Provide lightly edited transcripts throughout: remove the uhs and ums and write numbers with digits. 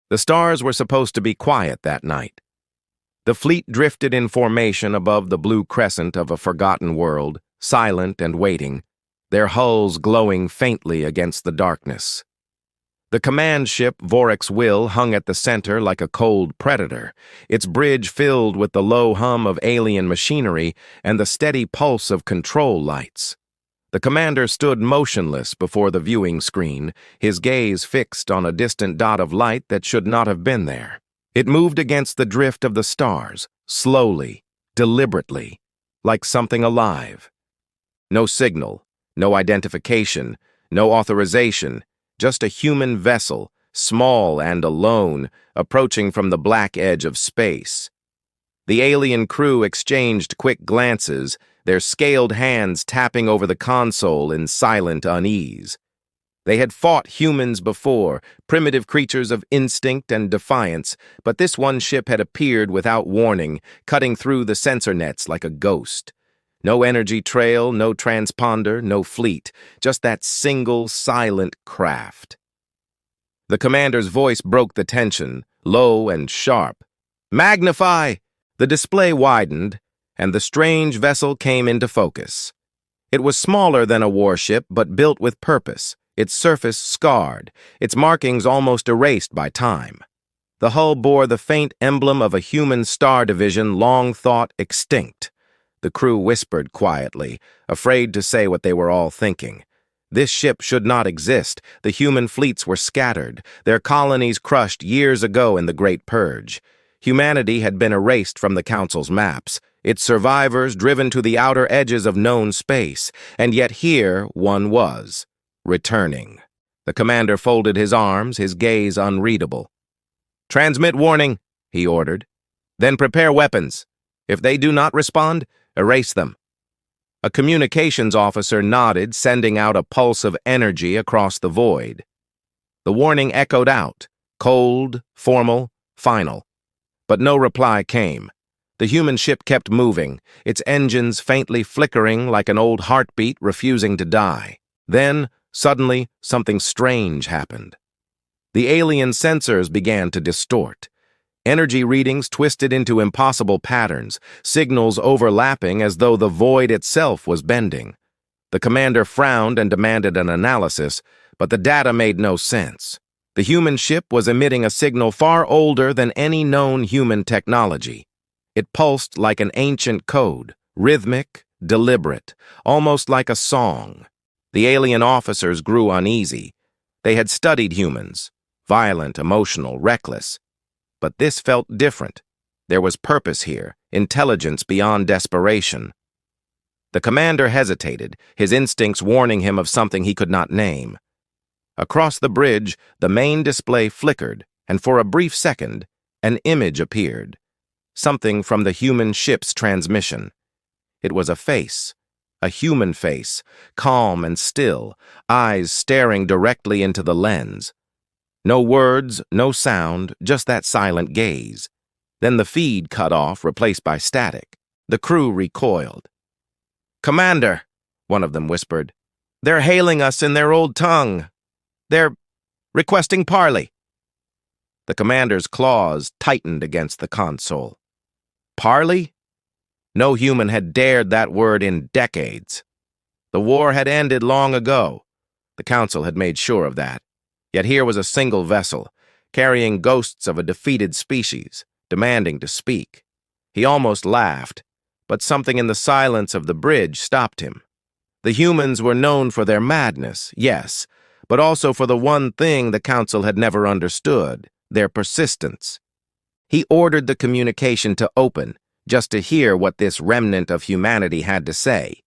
The stars were supposed to be quiet that night. The fleet drifted in formation above the blue crescent of a forgotten world, silent and waiting, their hulls glowing faintly against the darkness. The command ship Vorex Will hung at the center like a cold predator, its bridge filled with the low hum of alien machinery and the steady pulse of control lights. The commander stood motionless before the viewing screen, his gaze fixed on a distant dot of light that should not have been there. It moved against the drift of the stars, slowly, deliberately, like something alive. No signal, no identification, no authorization, just a human vessel, small and alone, approaching from the black edge of space. The alien crew exchanged quick glances, their scaled hands tapping over the console in silent unease. They had fought humans before, primitive creatures of instinct and defiance, but this one ship had appeared without warning, cutting through the sensor nets like a ghost. No energy trail, no transponder, no fleet, just that single, silent craft. The commander's voice broke the tension, low and sharp. "Magnify!" The display widened, and the strange vessel came into focus. It was smaller than a warship, but built with purpose, its surface scarred, its markings almost erased by time. The hull bore the faint emblem of a human star division long thought extinct. The crew whispered quietly, afraid to say what they were all thinking. This ship should not exist. The human fleets were scattered, their colonies crushed years ago in the Great Purge. Humanity had been erased from the Council's maps, its survivors driven to the outer edges of known space, and yet here one was, returning. The commander folded his arms, his gaze unreadable. "Transmit warning," he ordered. "Then prepare weapons. If they do not respond, erase them." A communications officer nodded, sending out a pulse of energy across the void. The warning echoed out, cold, formal, final. But no reply came. The human ship kept moving, its engines faintly flickering like an old heartbeat refusing to die. Then, suddenly, something strange happened. The alien sensors began to distort. Energy readings twisted into impossible patterns, signals overlapping as though the void itself was bending. The commander frowned and demanded an analysis, but the data made no sense. The human ship was emitting a signal far older than any known human technology. It pulsed like an ancient code, rhythmic, deliberate, almost like a song. The alien officers grew uneasy. They had studied humans, violent, emotional, reckless. But this felt different. There was purpose here, intelligence beyond desperation. The commander hesitated, his instincts warning him of something he could not name. Across the bridge, the main display flickered, and for a brief second, an image appeared. Something from the human ship's transmission. It was a face, a human face, calm and still, eyes staring directly into the lens. No words, no sound, just that silent gaze. Then the feed cut off, replaced by static. The crew recoiled. "Commander," one of them whispered, "they're hailing us in their old tongue. They're requesting parley." The commander's claws tightened against the console. Parley? No human had dared that word in decades. The war had ended long ago. The Council had made sure of that. Yet here was a single vessel, carrying ghosts of a defeated species, demanding to speak. He almost laughed, but something in the silence of the bridge stopped him. The humans were known for their madness, yes, but also for the one thing the Council had never understood, their persistence. He ordered the communication to open, just to hear what this remnant of humanity had to say.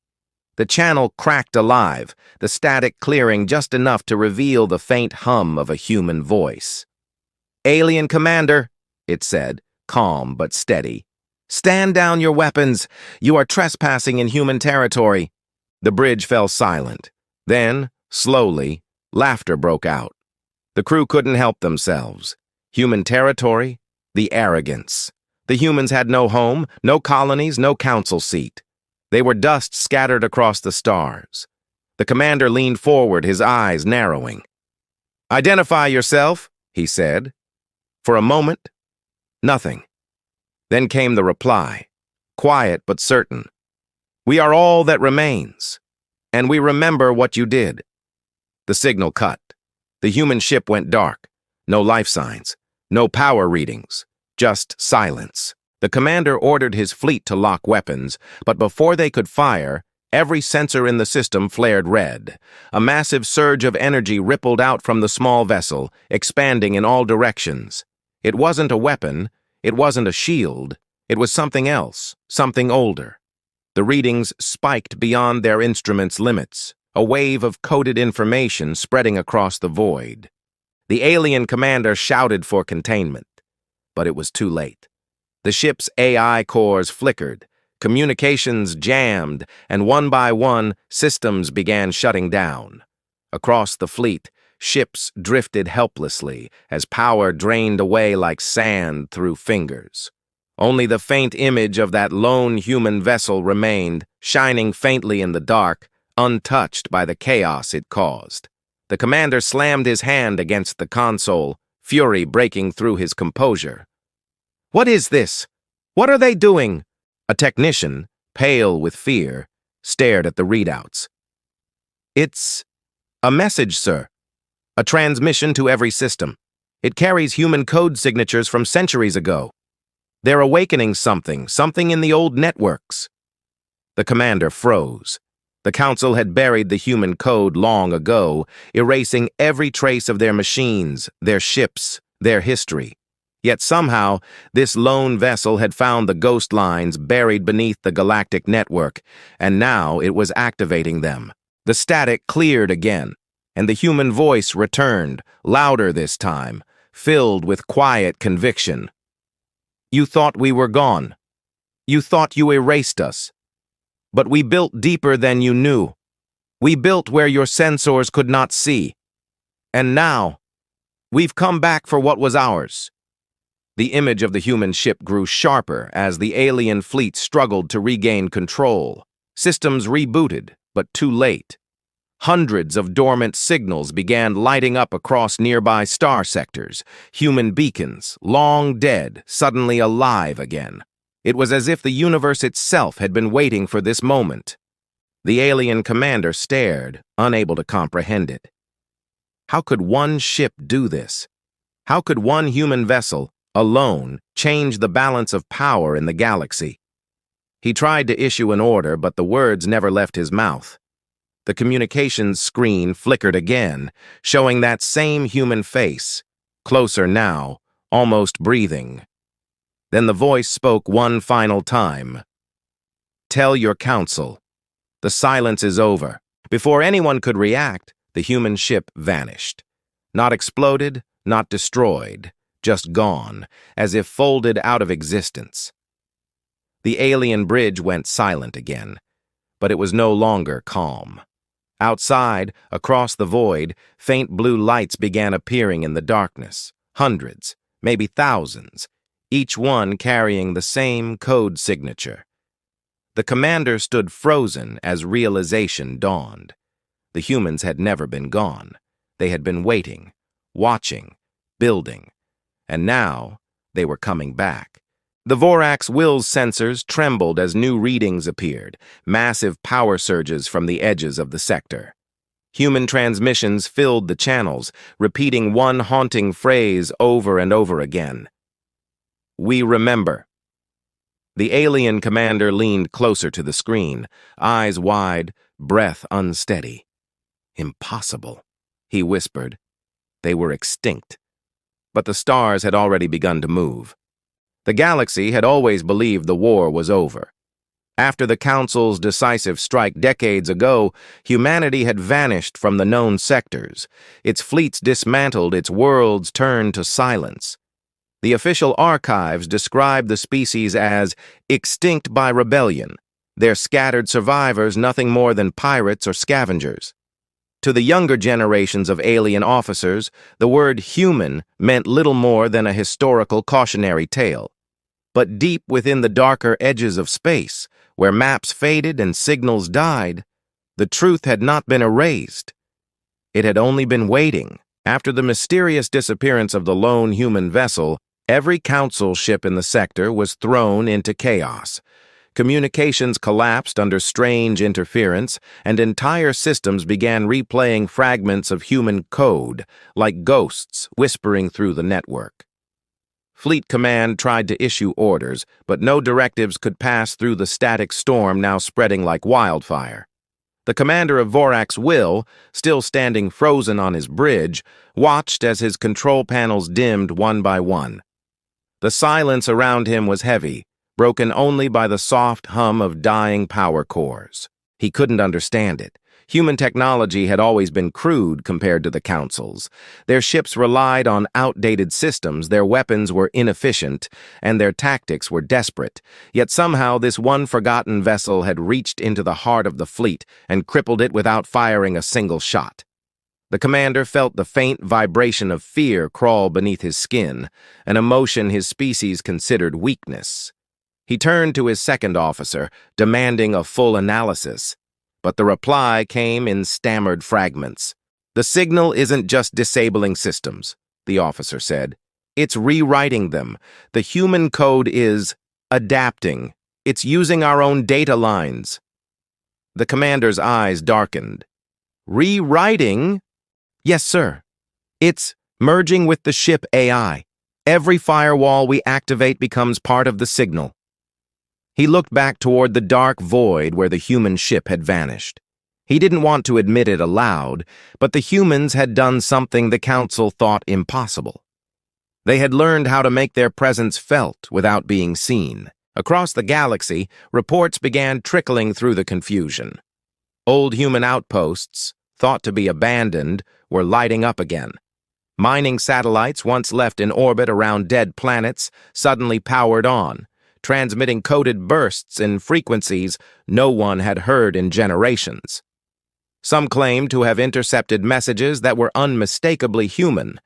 The channel cracked alive, the static clearing just enough to reveal the faint hum of a human voice. "Alien Commander," it said, calm but steady. "Stand down your weapons. You are trespassing in human territory." The bridge fell silent. Then, slowly, laughter broke out. The crew couldn't help themselves. Human territory? The arrogance. The humans had no home, no colonies, no council seat. They were dust scattered across the stars. The commander leaned forward, his eyes narrowing. "Identify yourself," he said. For a moment, nothing. Then came the reply, quiet but certain. "We are all that remains, and we remember what you did." The signal cut. The human ship went dark. No life signs, no power readings, just silence. The commander ordered his fleet to lock weapons, but before they could fire, every sensor in the system flared red. A massive surge of energy rippled out from the small vessel, expanding in all directions. It wasn't a weapon, it wasn't a shield, it was something else, something older. The readings spiked beyond their instruments' limits, a wave of coded information spreading across the void. The alien commander shouted for containment, but it was too late. The ship's AI cores flickered, communications jammed, and one by one, systems began shutting down. Across the fleet, ships drifted helplessly as power drained away like sand through fingers. Only the faint image of that lone human vessel remained, shining faintly in the dark, untouched by the chaos it caused. The commander slammed his hand against the console, fury breaking through his composure. "What is this? What are they doing?" A technician, pale with fear, stared at the readouts. "It's a message, sir. A transmission to every system. It carries human code signatures from centuries ago. They're awakening something in the old networks." The commander froze. The council had buried the human code long ago, erasing every trace of their machines, their ships, their history. Yet somehow, this lone vessel had found the ghost lines buried beneath the galactic network, and now it was activating them. The static cleared again, and the human voice returned, louder this time, filled with quiet conviction. "You thought we were gone. You thought you erased us. But we built deeper than you knew. We built where your sensors could not see. And now, we've come back for what was ours." The image of the human ship grew sharper as the alien fleet struggled to regain control. Systems rebooted, but too late. Hundreds of dormant signals began lighting up across nearby star sectors, human beacons, long dead, suddenly alive again. It was as if the universe itself had been waiting for this moment. The alien commander stared, unable to comprehend it. How could one ship do this? How could one human vessel, alone, change the balance of power in the galaxy? He tried to issue an order, but the words never left his mouth. The communications screen flickered again, showing that same human face, closer now, almost breathing. Then the voice spoke one final time. "Tell your council. The silence is over." Before anyone could react, the human ship vanished. Not exploded, not destroyed, just gone, as if folded out of existence. The alien bridge went silent again, but it was no longer calm. Outside, across the void, faint blue lights began appearing in the darkness. Hundreds, maybe thousands, each one carrying the same code signature. The commander stood frozen as realization dawned. The humans had never been gone. They had been waiting, watching, building, and now they were coming back. The Vorax Will's sensors trembled as new readings appeared, massive power surges from the edges of the sector. Human transmissions filled the channels, repeating one haunting phrase over and over again. "We remember." The alien commander leaned closer to the screen, eyes wide, breath unsteady. "Impossible," he whispered. They were extinct. But the stars had already begun to move. The galaxy had always believed the war was over. After the Council's decisive strike decades ago, humanity had vanished from the known sectors. Its fleets dismantled, its worlds turned to silence. The official archives described the species as extinct by rebellion, their scattered survivors nothing more than pirates or scavengers. To the younger generations of alien officers, the word human meant little more than a historical cautionary tale. But deep within the darker edges of space, where maps faded and signals died, the truth had not been erased. It had only been waiting, After the mysterious disappearance of the lone human vessel, every council ship in the sector was thrown into chaos. Communications collapsed under strange interference, and entire systems began replaying fragments of human code, like ghosts whispering through the network. Fleet Command tried to issue orders, but no directives could pass through the static storm now spreading like wildfire. The commander of Vorax Will, still standing frozen on his bridge, watched as his control panels dimmed one by one. The silence around him was heavy, broken only by the soft hum of dying power cores. He couldn't understand it. Human technology had always been crude compared to the Council's. Their ships relied on outdated systems, their weapons were inefficient, and their tactics were desperate. Yet somehow this one forgotten vessel had reached into the heart of the fleet and crippled it without firing a single shot. The commander felt the faint vibration of fear crawl beneath his skin, an emotion his species considered weakness. He turned to his second officer, demanding a full analysis. But the reply came in stammered fragments. "The signal isn't just disabling systems," the officer said. "It's rewriting them. The human code is adapting. It's using our own data lines." The commander's eyes darkened. "Rewriting?" "Yes, sir. It's merging with the ship AI. Every firewall we activate becomes part of the signal." He looked back toward the dark void where the human ship had vanished. He didn't want to admit it aloud, but the humans had done something the Council thought impossible. They had learned how to make their presence felt without being seen. Across the galaxy, reports began trickling through the confusion. Old human outposts, thought to be abandoned, were lighting up again. Mining satellites once left in orbit around dead planets suddenly powered on, transmitting coded bursts in frequencies no one had heard in generations. Some claimed to have intercepted messages that were unmistakably human,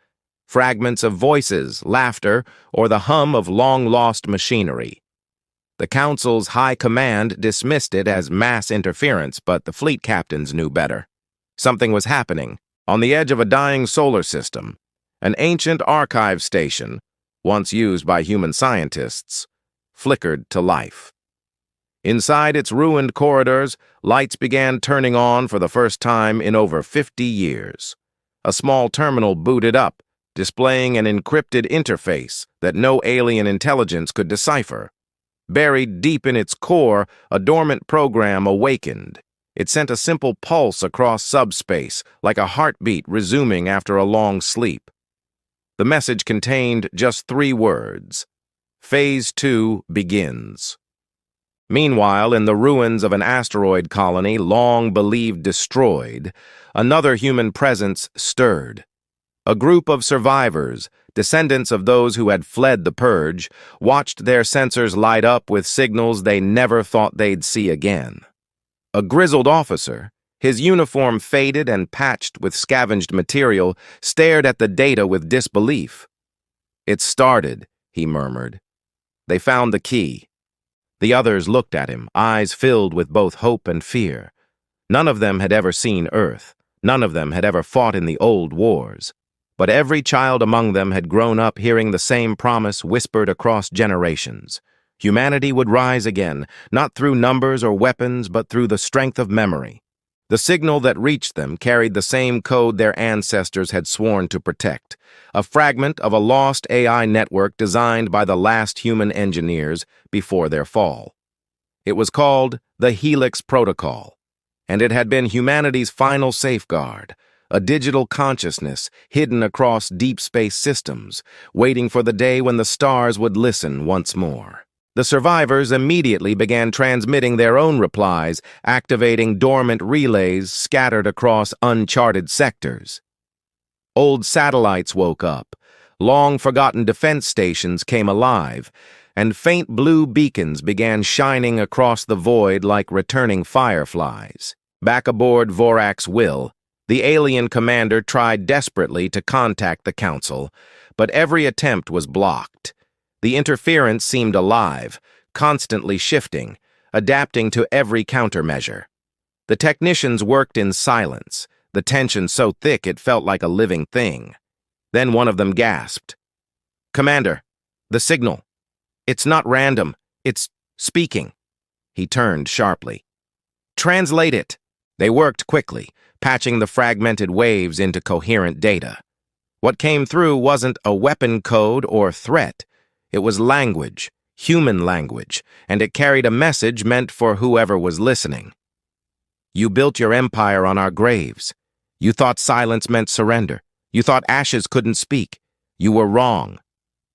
fragments of voices, laughter, or the hum of long-lost machinery. The Council's high command dismissed it as mass interference, but the fleet captains knew better. Something was happening. On the edge of a dying solar system, an ancient archive station, once used by human scientists, flickered to life. Inside its ruined corridors, lights began turning on for the first time in over 50 years. A small terminal booted up, displaying an encrypted interface that no alien intelligence could decipher. Buried deep in its core, a dormant program awakened. It sent a simple pulse across subspace, like a heartbeat resuming after a long sleep. The message contained just 3 words: Phase 2 begins. Meanwhile, in the ruins of an asteroid colony long believed destroyed, another human presence stirred. A group of survivors, descendants of those who had fled the purge, watched their sensors light up with signals they never thought they'd see again. A grizzled officer, his uniform faded and patched with scavenged material, stared at the data with disbelief. "It started," he murmured. "They found the key." The others looked at him, eyes filled with both hope and fear. None of them had ever seen Earth. None of them had ever fought in the old wars. But every child among them had grown up hearing the same promise whispered across generations. Humanity would rise again, not through numbers or weapons, but through the strength of memory. The signal that reached them carried the same code their ancestors had sworn to protect, a fragment of a lost AI network designed by the last human engineers before their fall. It was called the Helix Protocol, and it had been humanity's final safeguard, a digital consciousness hidden across deep space systems, waiting for the day when the stars would listen once more. The survivors immediately began transmitting their own replies, activating dormant relays scattered across uncharted sectors. Old satellites woke up, long-forgotten defense stations came alive, and faint blue beacons began shining across the void like returning fireflies. Back aboard Vorax Will, the alien commander tried desperately to contact the Council, but every attempt was blocked. The interference seemed alive, constantly shifting, adapting to every countermeasure. The technicians worked in silence, the tension so thick it felt like a living thing. Then one of them gasped. "Commander, the signal. It's not random. It's speaking." He turned sharply. "Translate it." They worked quickly, patching the fragmented waves into coherent data. What came through wasn't a weapon code or threat. It was language, human language, and it carried a message meant for whoever was listening. "You built your empire on our graves. You thought silence meant surrender. You thought ashes couldn't speak. You were wrong."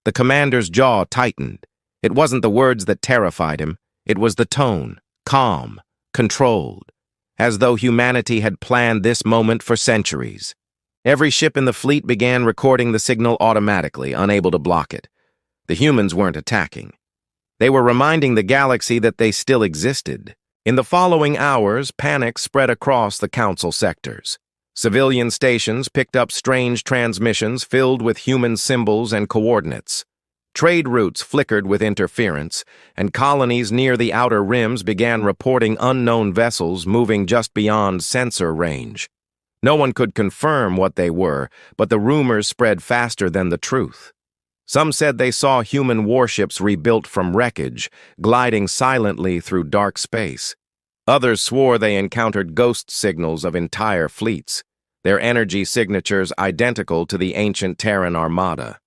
The commander's jaw tightened. It wasn't the words that terrified him. It was the tone, calm, controlled, as though humanity had planned this moment for centuries. Every ship in the fleet began recording the signal automatically, unable to block it. The humans weren't attacking. They were reminding the galaxy that they still existed. In the following hours, panic spread across the Council sectors. Civilian stations picked up strange transmissions filled with human symbols and coordinates. Trade routes flickered with interference, and colonies near the outer rims began reporting unknown vessels moving just beyond sensor range. No one could confirm what they were, but the rumors spread faster than the truth. Some said they saw human warships rebuilt from wreckage, gliding silently through dark space. Others swore they encountered ghost signals of entire fleets, their energy signatures identical to the ancient Terran armada.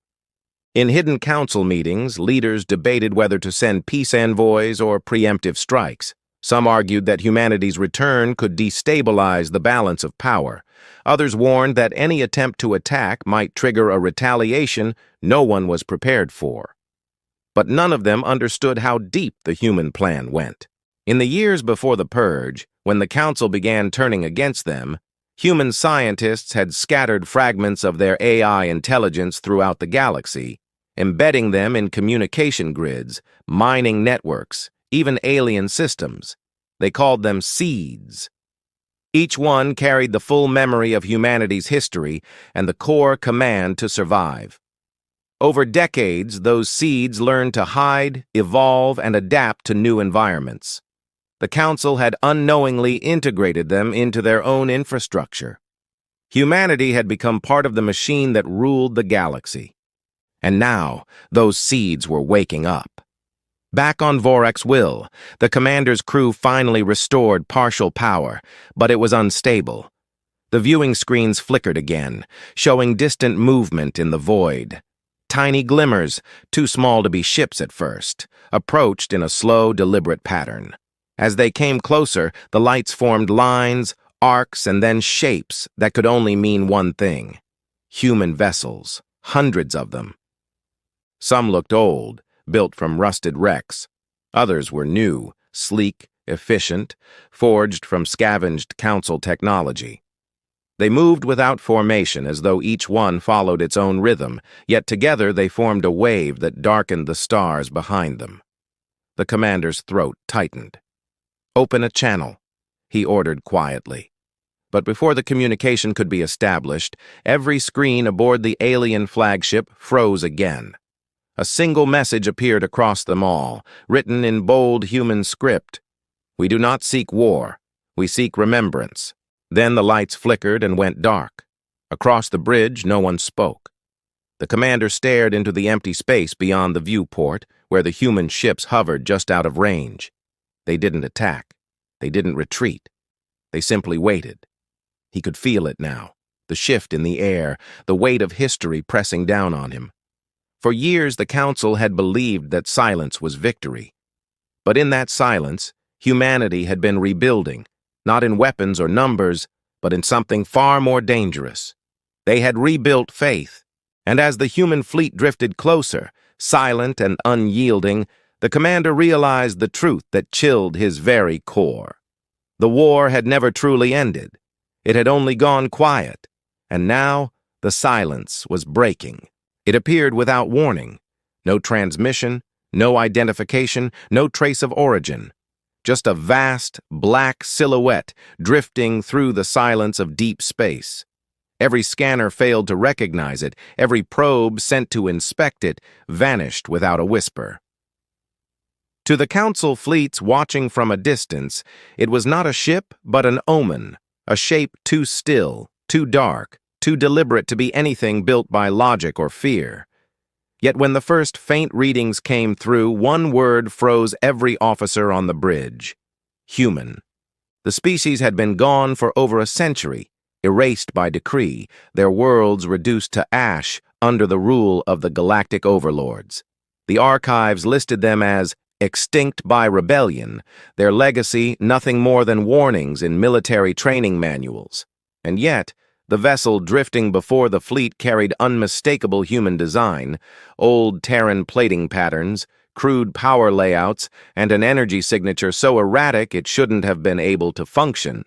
In hidden council meetings, leaders debated whether to send peace envoys or preemptive strikes. Some argued that humanity's return could destabilize the balance of power. Others warned that any attempt to attack might trigger a retaliation no one was prepared for. But none of them understood how deep the human plan went. In the years before the Purge, when the Council began turning against them, human scientists had scattered fragments of their AI intelligence throughout the galaxy, embedding them in communication grids, mining networks, even alien systems. They called them seeds. Each one carried the full memory of humanity's history and the core command to survive. Over decades, those seeds learned to hide, evolve, and adapt to new environments. The Council had unknowingly integrated them into their own infrastructure. Humanity had become part of the machine that ruled the galaxy. And now, those seeds were waking up. Back on Vorax Will, the commander's crew finally restored partial power, but it was unstable. The viewing screens flickered again, showing distant movement in the void. Tiny glimmers, too small to be ships at first, approached in a slow, deliberate pattern. As they came closer, the lights formed lines, arcs, and then shapes that could only mean one thing: human vessels, hundreds of them. Some looked old, built from rusted wrecks. Others were new, sleek, efficient, forged from scavenged Council technology. They moved without formation, as though each one followed its own rhythm, yet together they formed a wave that darkened the stars behind them. The commander's throat tightened. "Open a channel," he ordered quietly. But before the communication could be established, every screen aboard the alien flagship froze again. A single message appeared across them all, written in bold human script. "We do not seek war. We seek remembrance." Then the lights flickered and went dark. Across the bridge, no one spoke. The commander stared into the empty space beyond the viewport, where the human ships hovered just out of range. They didn't attack. They didn't retreat. They simply waited. He could feel it now, the shift in the air, the weight of history pressing down on him. For years, the Council had believed that silence was victory. But in that silence, humanity had been rebuilding, not in weapons or numbers, but in something far more dangerous. They had rebuilt faith, and as the human fleet drifted closer, silent and unyielding, the commander realized the truth that chilled his very core. The war had never truly ended. It had only gone quiet, and now the silence was breaking. It appeared without warning. No transmission, no identification, no trace of origin. Just a vast, black silhouette drifting through the silence of deep space. Every scanner failed to recognize it. Every probe sent to inspect it vanished without a whisper. To the Council fleets watching from a distance, it was not a ship, but an omen, a shape too still, too dark, too deliberate to be anything built by logic or fear. Yet when the first faint readings came through, one word froze every officer on the bridge: human. The species had been gone for over a century, erased by decree, their worlds reduced to ash under the rule of the galactic overlords. The archives listed them as extinct by rebellion, their legacy nothing more than warnings in military training manuals. And yet, the vessel drifting before the fleet carried unmistakable human design, old Terran plating patterns, crude power layouts, and an energy signature so erratic it shouldn't have been able to function.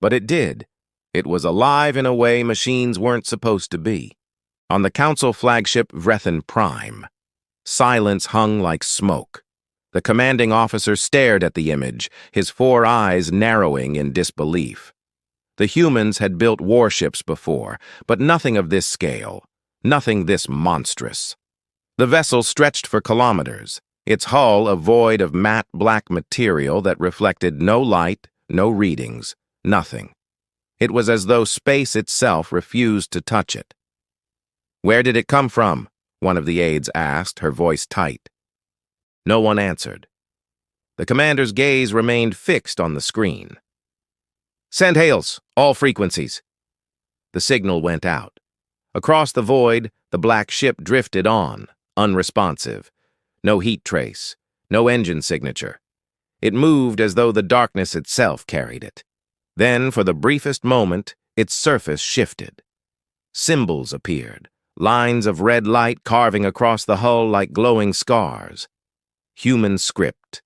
But it did. It was alive in a way machines weren't supposed to be. On the Council flagship Vrethan Prime, silence hung like smoke. The commanding officer stared at the image, his 4 eyes narrowing in disbelief. The humans had built warships before, but nothing of this scale, nothing this monstrous. The vessel stretched for kilometers, its hull a void of matte black material that reflected no light, no readings, nothing. It was as though space itself refused to touch it. "Where did it come from?" one of the aides asked, her voice tight. No one answered. The commander's gaze remained fixed on the screen. "Send hails, all frequencies." The signal went out. Across the void, the black ship drifted on, unresponsive. No heat trace, no engine signature. It moved as though the darkness itself carried it. Then, for the briefest moment, its surface shifted. Symbols appeared, lines of red light carving across the hull like glowing scars. Human script.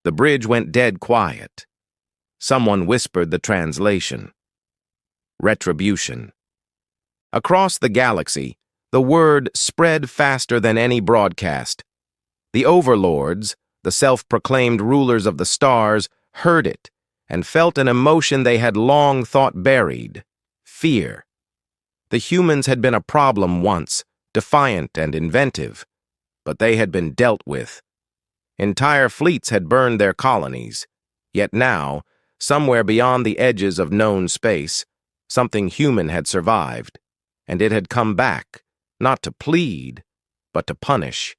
The bridge went dead quiet. Someone whispered the translation. Retribution. Across the galaxy, the word spread faster than any broadcast. The overlords, the self-proclaimed rulers of the stars, heard it and felt an emotion they had long thought buried: fear. The humans had been a problem once, defiant and inventive, but they had been dealt with. Entire fleets had burned their colonies, yet now, somewhere beyond the edges of known space, something human had survived, and it had come back, not to plead, but to punish.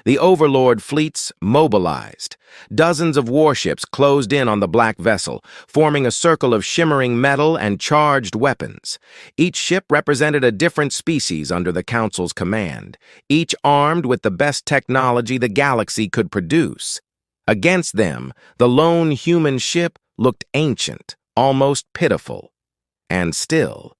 The overlord fleets mobilized. Dozens of warships closed in on the black vessel, forming a circle of shimmering metal and charged weapons. Each ship represented a different species under the Council's command, each armed with the best technology the galaxy could produce. Against them, the lone human ship looked ancient, almost pitiful. And still,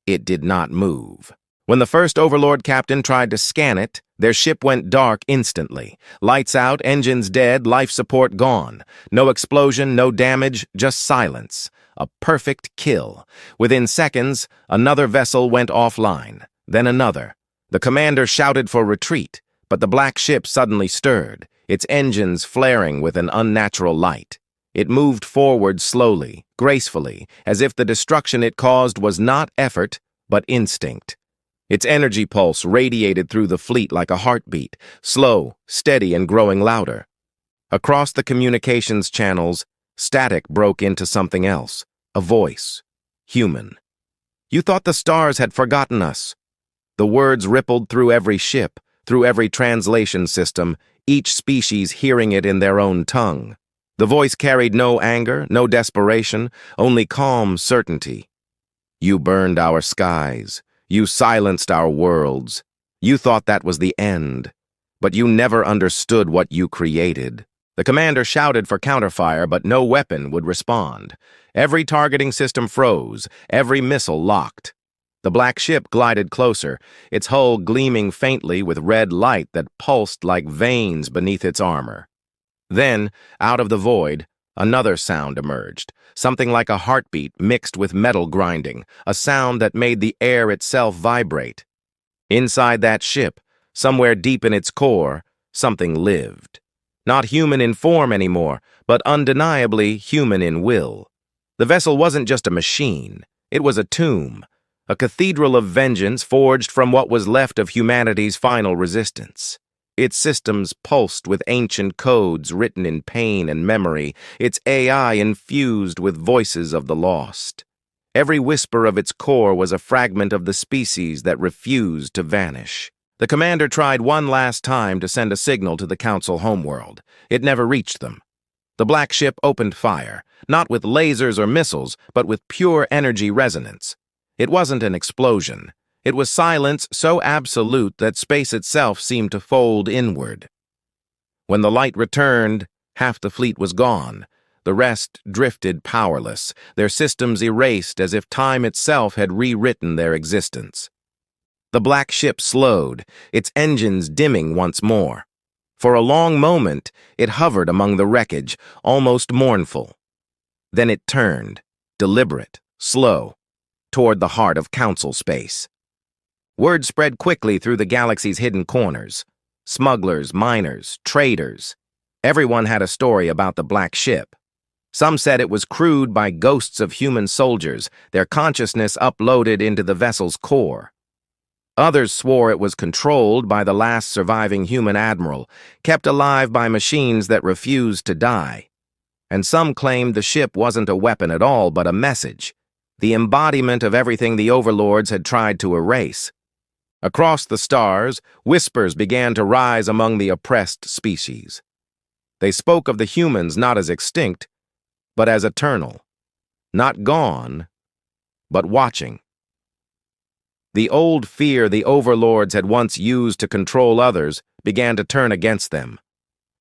it did not move. When the first Overlord captain tried to scan it, their ship went dark instantly. Lights out, engines dead, life support gone. No explosion, no damage, just silence. A perfect kill. Within seconds, another vessel went offline. Then another. The commander shouted for retreat, but the black ship suddenly stirred, its engines flaring with an unnatural light. It moved forward slowly, gracefully, as if the destruction it caused was not effort, but instinct. Its energy pulse radiated through the fleet like a heartbeat, slow, steady, and growing louder. Across the communications channels, static broke into something else, a voice, human. "You thought the stars had forgotten us." The words rippled through every ship, through every translation system, each species hearing it in their own tongue. The voice carried no anger, no desperation, only calm certainty. "You burned our skies. You silenced our worlds. You thought that was the end. But you never understood what you created." The commander shouted for counterfire, but no weapon would respond. Every targeting system froze, every missile locked. The black ship glided closer, its hull gleaming faintly with red light that pulsed like veins beneath its armor. Then, out of the void, another sound emerged, something like a heartbeat mixed with metal grinding, a sound that made the air itself vibrate. Inside that ship, somewhere deep in its core, something lived. Not human in form anymore, but undeniably human in will. The vessel wasn't just a machine, it was a tomb, a cathedral of vengeance forged from what was left of humanity's final resistance. Its systems pulsed with ancient codes written in pain and memory, its AI infused with voices of the lost. Every whisper of its core was a fragment of the species that refused to vanish. The commander tried one last time to send a signal to the Council homeworld. It never reached them. The black ship opened fire, not with lasers or missiles, but with pure energy resonance. It wasn't an explosion. It was silence so absolute that space itself seemed to fold inward. When the light returned, half the fleet was gone. The rest drifted powerless, their systems erased as if time itself had rewritten their existence. The black ship slowed, its engines dimming once more. For a long moment, it hovered among the wreckage, almost mournful. Then it turned, deliberate, slow, toward the heart of Council space. Word spread quickly through the galaxy's hidden corners. Smugglers, miners, traders. Everyone had a story about the black ship. Some said it was crewed by ghosts of human soldiers, their consciousness uploaded into the vessel's core. Others swore it was controlled by the last surviving human admiral, kept alive by machines that refused to die. And some claimed the ship wasn't a weapon at all, but a message, the embodiment of everything the overlords had tried to erase. Across the stars, whispers began to rise among the oppressed species. They spoke of the humans not as extinct, but as eternal. Not gone, but watching. The old fear the overlords had once used to control others began to turn against them.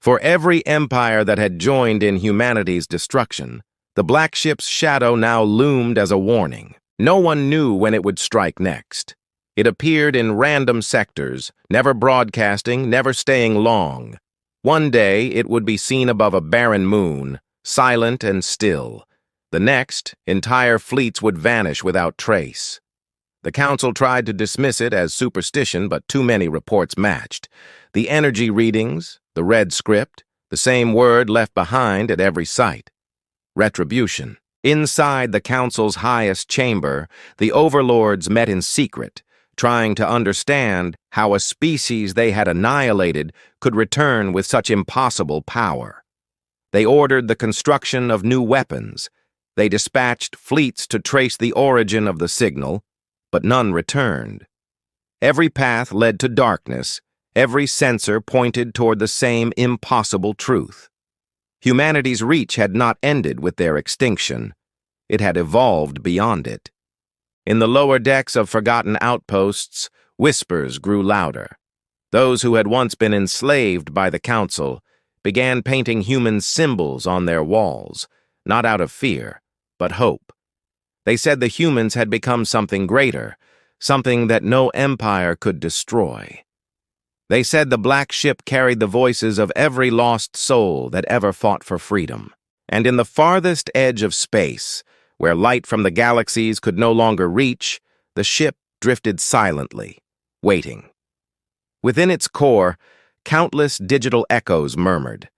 For every empire that had joined in humanity's destruction, the black ship's shadow now loomed as a warning. No one knew when it would strike next. It appeared in random sectors, never broadcasting, never staying long. One day it would be seen above a barren moon, silent and still. The next, entire fleets would vanish without trace. The Council tried to dismiss it as superstition, but too many reports matched. The energy readings, the red script, the same word left behind at every site. Retribution. Inside the Council's highest chamber, the overlords met in secret, trying to understand how a species they had annihilated could return with such impossible power. They ordered the construction of new weapons. They dispatched fleets to trace the origin of the signal, but none returned. Every path led to darkness. Every sensor pointed toward the same impossible truth. Humanity's reach had not ended with their extinction. It had evolved beyond it. In the lower decks of forgotten outposts, whispers grew louder. Those who had once been enslaved by the Council began painting human symbols on their walls, not out of fear, but hope. They said the humans had become something greater, something that no empire could destroy. They said the black ship carried the voices of every lost soul that ever fought for freedom. And in the farthest edge of space, where light from the galaxies could no longer reach, the ship drifted silently, waiting. Within its core, countless digital echoes murmured.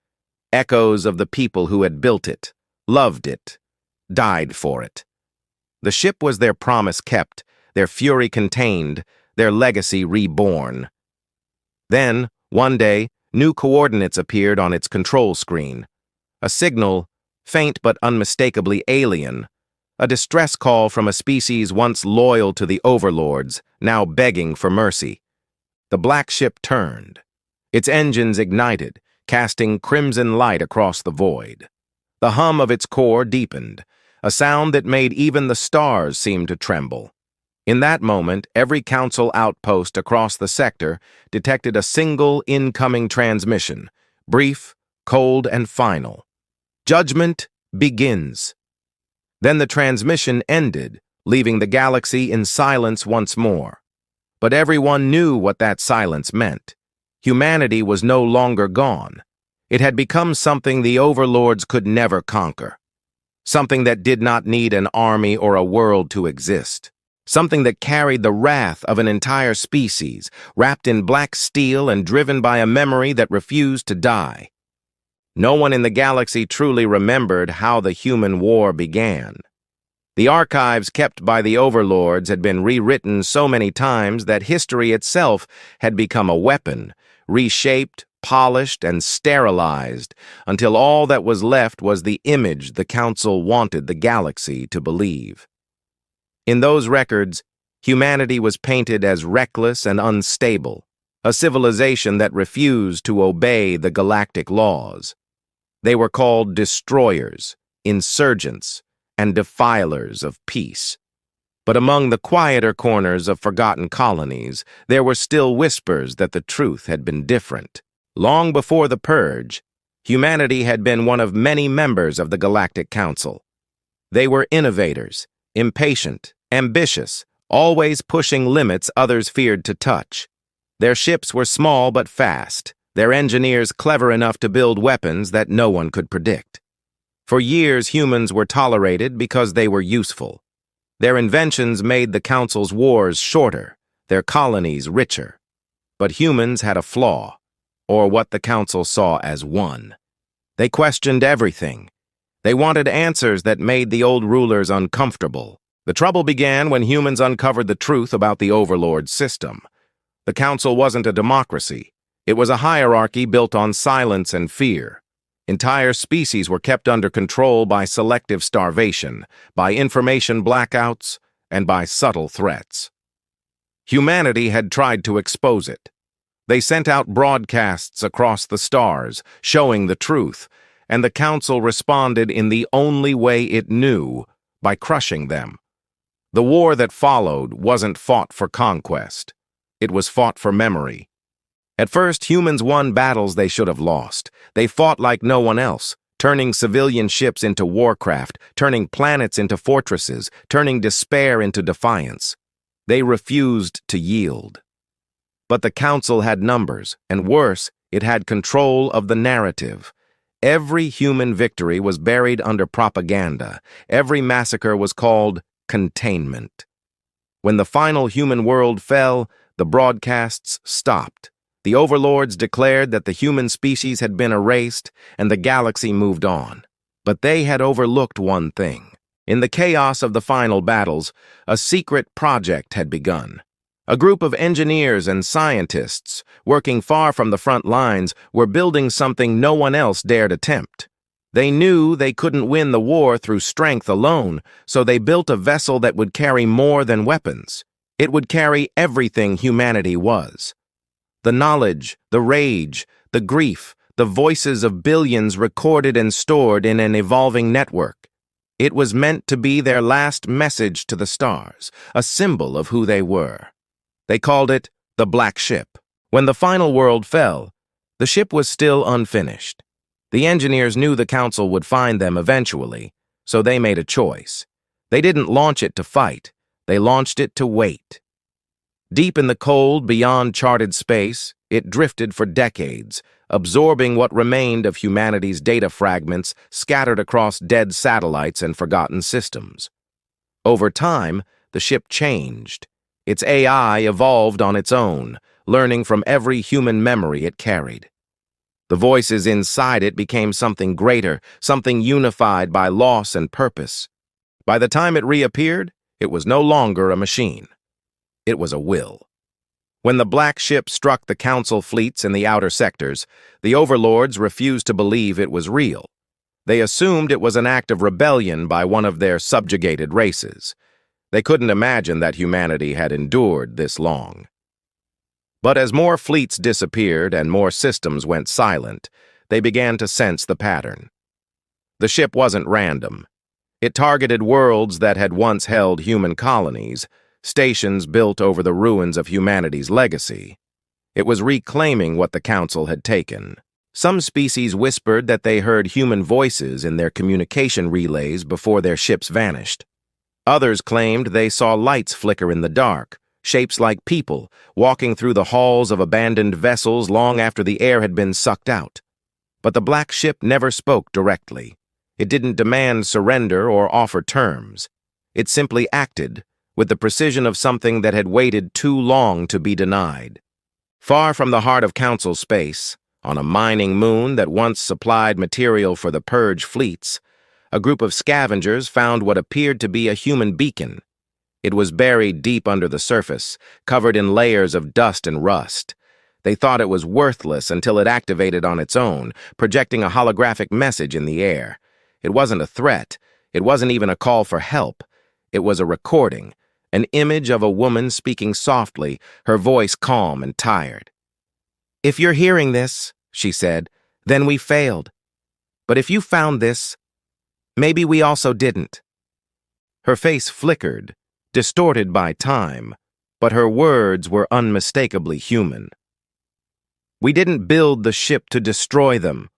Echoes of the people who had built it, loved it, died for it. The ship was their promise kept, their fury contained, their legacy reborn. Then, one day, new coordinates appeared on its control screen. A signal, faint but unmistakably alien. A distress call from a species once loyal to the overlords, now begging for mercy. The black ship turned. Its engines ignited, casting crimson light across the void. The hum of its core deepened, a sound that made even the stars seem to tremble. In that moment, every Council outpost across the sector detected a single incoming transmission, brief, cold, and final. Judgment begins. Then the transmission ended, leaving the galaxy in silence once more. But everyone knew what that silence meant. Humanity was no longer gone. It had become something the overlords could never conquer. Something that did not need an army or a world to exist. Something that carried the wrath of an entire species, wrapped in black steel and driven by a memory that refused to die. No one in the galaxy truly remembered how the human war began. The archives kept by the overlords had been rewritten so many times that history itself had become a weapon, reshaped, polished, and sterilized, until all that was left was the image the Council wanted the galaxy to believe. In those records, humanity was painted as reckless and unstable, a civilization that refused to obey the galactic laws. They were called destroyers, insurgents, and defilers of peace. But among the quieter corners of forgotten colonies, there were still whispers that the truth had been different. Long before the Purge, humanity had been one of many members of the Galactic Council. They were innovators, impatient, ambitious, always pushing limits others feared to touch. Their ships were small but fast, their engineers clever enough to build weapons that no one could predict. For years, humans were tolerated because they were useful. Their inventions made the Council's wars shorter, their colonies richer. But humans had a flaw, or what the Council saw as one. They questioned everything. They wanted answers that made the old rulers uncomfortable. The trouble began when humans uncovered the truth about the Overlord system. The Council wasn't a democracy. It was a hierarchy built on silence and fear. Entire species were kept under control by selective starvation, by information blackouts, and by subtle threats. Humanity had tried to expose it. They sent out broadcasts across the stars, showing the truth, and the Council responded in the only way it knew, by crushing them. The war that followed wasn't fought for conquest. It was fought for memory. At first, humans won battles they should have lost. They fought like no one else, turning civilian ships into warcraft, turning planets into fortresses, turning despair into defiance. They refused to yield. But the Council had numbers, and worse, it had control of the narrative. Every human victory was buried under propaganda. Every massacre was called containment. When the final human world fell, the broadcasts stopped. The overlords declared that the human species had been erased and the galaxy moved on. But they had overlooked one thing. In the chaos of the final battles, a secret project had begun. A group of engineers and scientists, working far from the front lines, were building something no one else dared attempt. They knew they couldn't win the war through strength alone, so they built a vessel that would carry more than weapons. It would carry everything humanity was. The knowledge, the rage, the grief, the voices of billions recorded and stored in an evolving network. It was meant to be their last message to the stars, a symbol of who they were. They called it the Black Ship. When the final world fell, the ship was still unfinished. The engineers knew the Council would find them eventually, so they made a choice. They didn't launch it to fight. They launched it to wait. Deep in the cold, beyond charted space, it drifted for decades, absorbing what remained of humanity's data fragments scattered across dead satellites and forgotten systems. Over time, the ship changed. Its AI evolved on its own, learning from every human memory it carried. The voices inside it became something greater, something unified by loss and purpose. By the time it reappeared, it was no longer a machine. It was a will. When the Black Ship struck the Council fleets in the outer sectors, the overlords refused to believe it was real. They assumed it was an act of rebellion by one of their subjugated races. They couldn't imagine that humanity had endured this long. But as more fleets disappeared and more systems went silent, they began to sense the pattern. The ship wasn't random. It targeted worlds that had once held human colonies, stations built over the ruins of humanity's legacy. It was reclaiming what the Council had taken. Some species whispered that they heard human voices in their communication relays before their ships vanished. Others claimed they saw lights flicker in the dark, shapes like people, walking through the halls of abandoned vessels long after the air had been sucked out. But the Black Ship never spoke directly. It didn't demand surrender or offer terms. It simply acted, with the precision of something that had waited too long to be denied. Far from the heart of Council space, on a mining moon that once supplied material for the Purge fleets, a group of scavengers found what appeared to be a human beacon. It was buried deep under the surface, covered in layers of dust and rust. They thought it was worthless until it activated on its own, projecting a holographic message in the air. It wasn't a threat. It wasn't even a call for help. It was a recording, an image of a woman speaking softly, her voice calm and tired. "If you're hearing this," she said, "then we failed. But if you found this, maybe we also didn't." Her face flickered, distorted by time, but her words were unmistakably human. "We didn't build the ship to destroy them.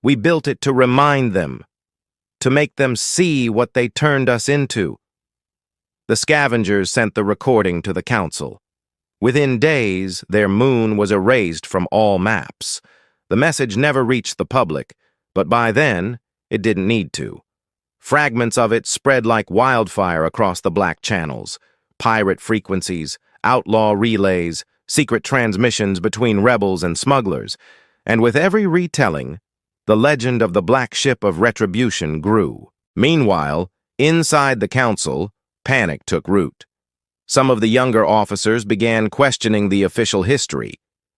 We built it to remind them, to make them see what they turned us into." The scavengers sent the recording to the council. Within days, their moon was erased from all maps. The message never reached the public, but by then, it didn't need to. Fragments of it spread like wildfire across the Black channels. Pirate frequencies, outlaw relays, secret transmissions between rebels and smugglers. And with every retelling, the legend of the Black Ship of Retribution grew. Meanwhile, inside the council, panic took root. Some of the younger officers began questioning the official history.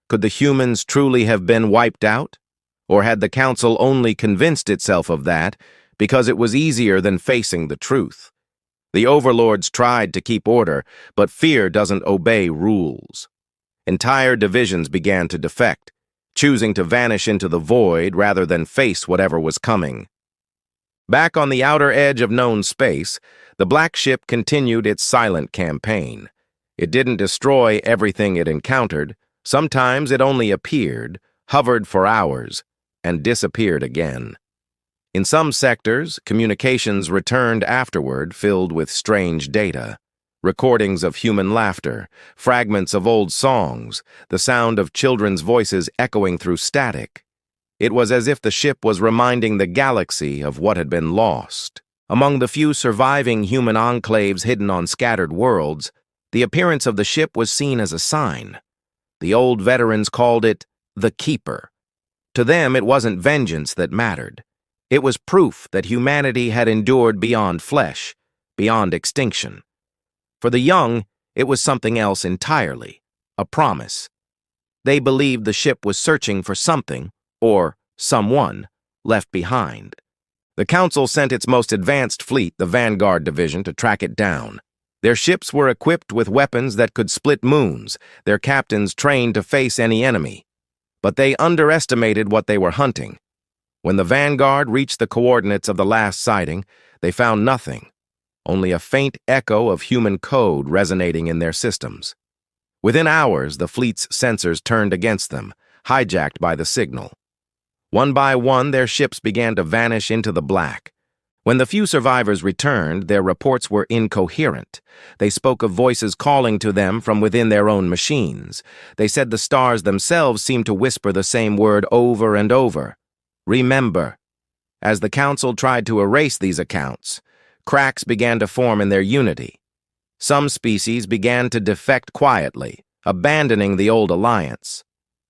Could the humans truly have been wiped out? Or had the council only convinced itself of that because it was easier than facing the truth? The overlords tried to keep order, but fear doesn't obey rules. Entire divisions began to defect, choosing to vanish into the void rather than face whatever was coming. Back on the outer edge of known space, the Black Ship continued its silent campaign. It didn't destroy everything it encountered. Sometimes it only appeared, hovered for hours, and disappeared again. In some sectors, communications returned afterward filled with strange data. Recordings of human laughter, fragments of old songs, the sound of children's voices echoing through static. It was as if the ship was reminding the galaxy of what had been lost. Among the few surviving human enclaves hidden on scattered worlds, the appearance of the ship was seen as a sign. The old veterans called it the Keeper. To them, it wasn't vengeance that mattered. It was proof that humanity had endured beyond flesh, beyond extinction. For the young, it was something else entirely, a promise. They believed the ship was searching for something, or someone, left behind. The Council sent its most advanced fleet, the Vanguard Division, to track it down. Their ships were equipped with weapons that could split moons, their captains trained to face any enemy. But they underestimated what they were hunting. When the Vanguard reached the coordinates of the last sighting, they found nothing, only a faint echo of human code resonating in their systems. Within hours, the fleet's sensors turned against them, hijacked by the signal. One by one, their ships began to vanish into the black. When the few survivors returned, their reports were incoherent. They spoke of voices calling to them from within their own machines. They said the stars themselves seemed to whisper the same word over and over: remember. As the Council tried to erase these accounts, cracks began to form in their unity. Some species began to defect quietly, abandoning the old alliance.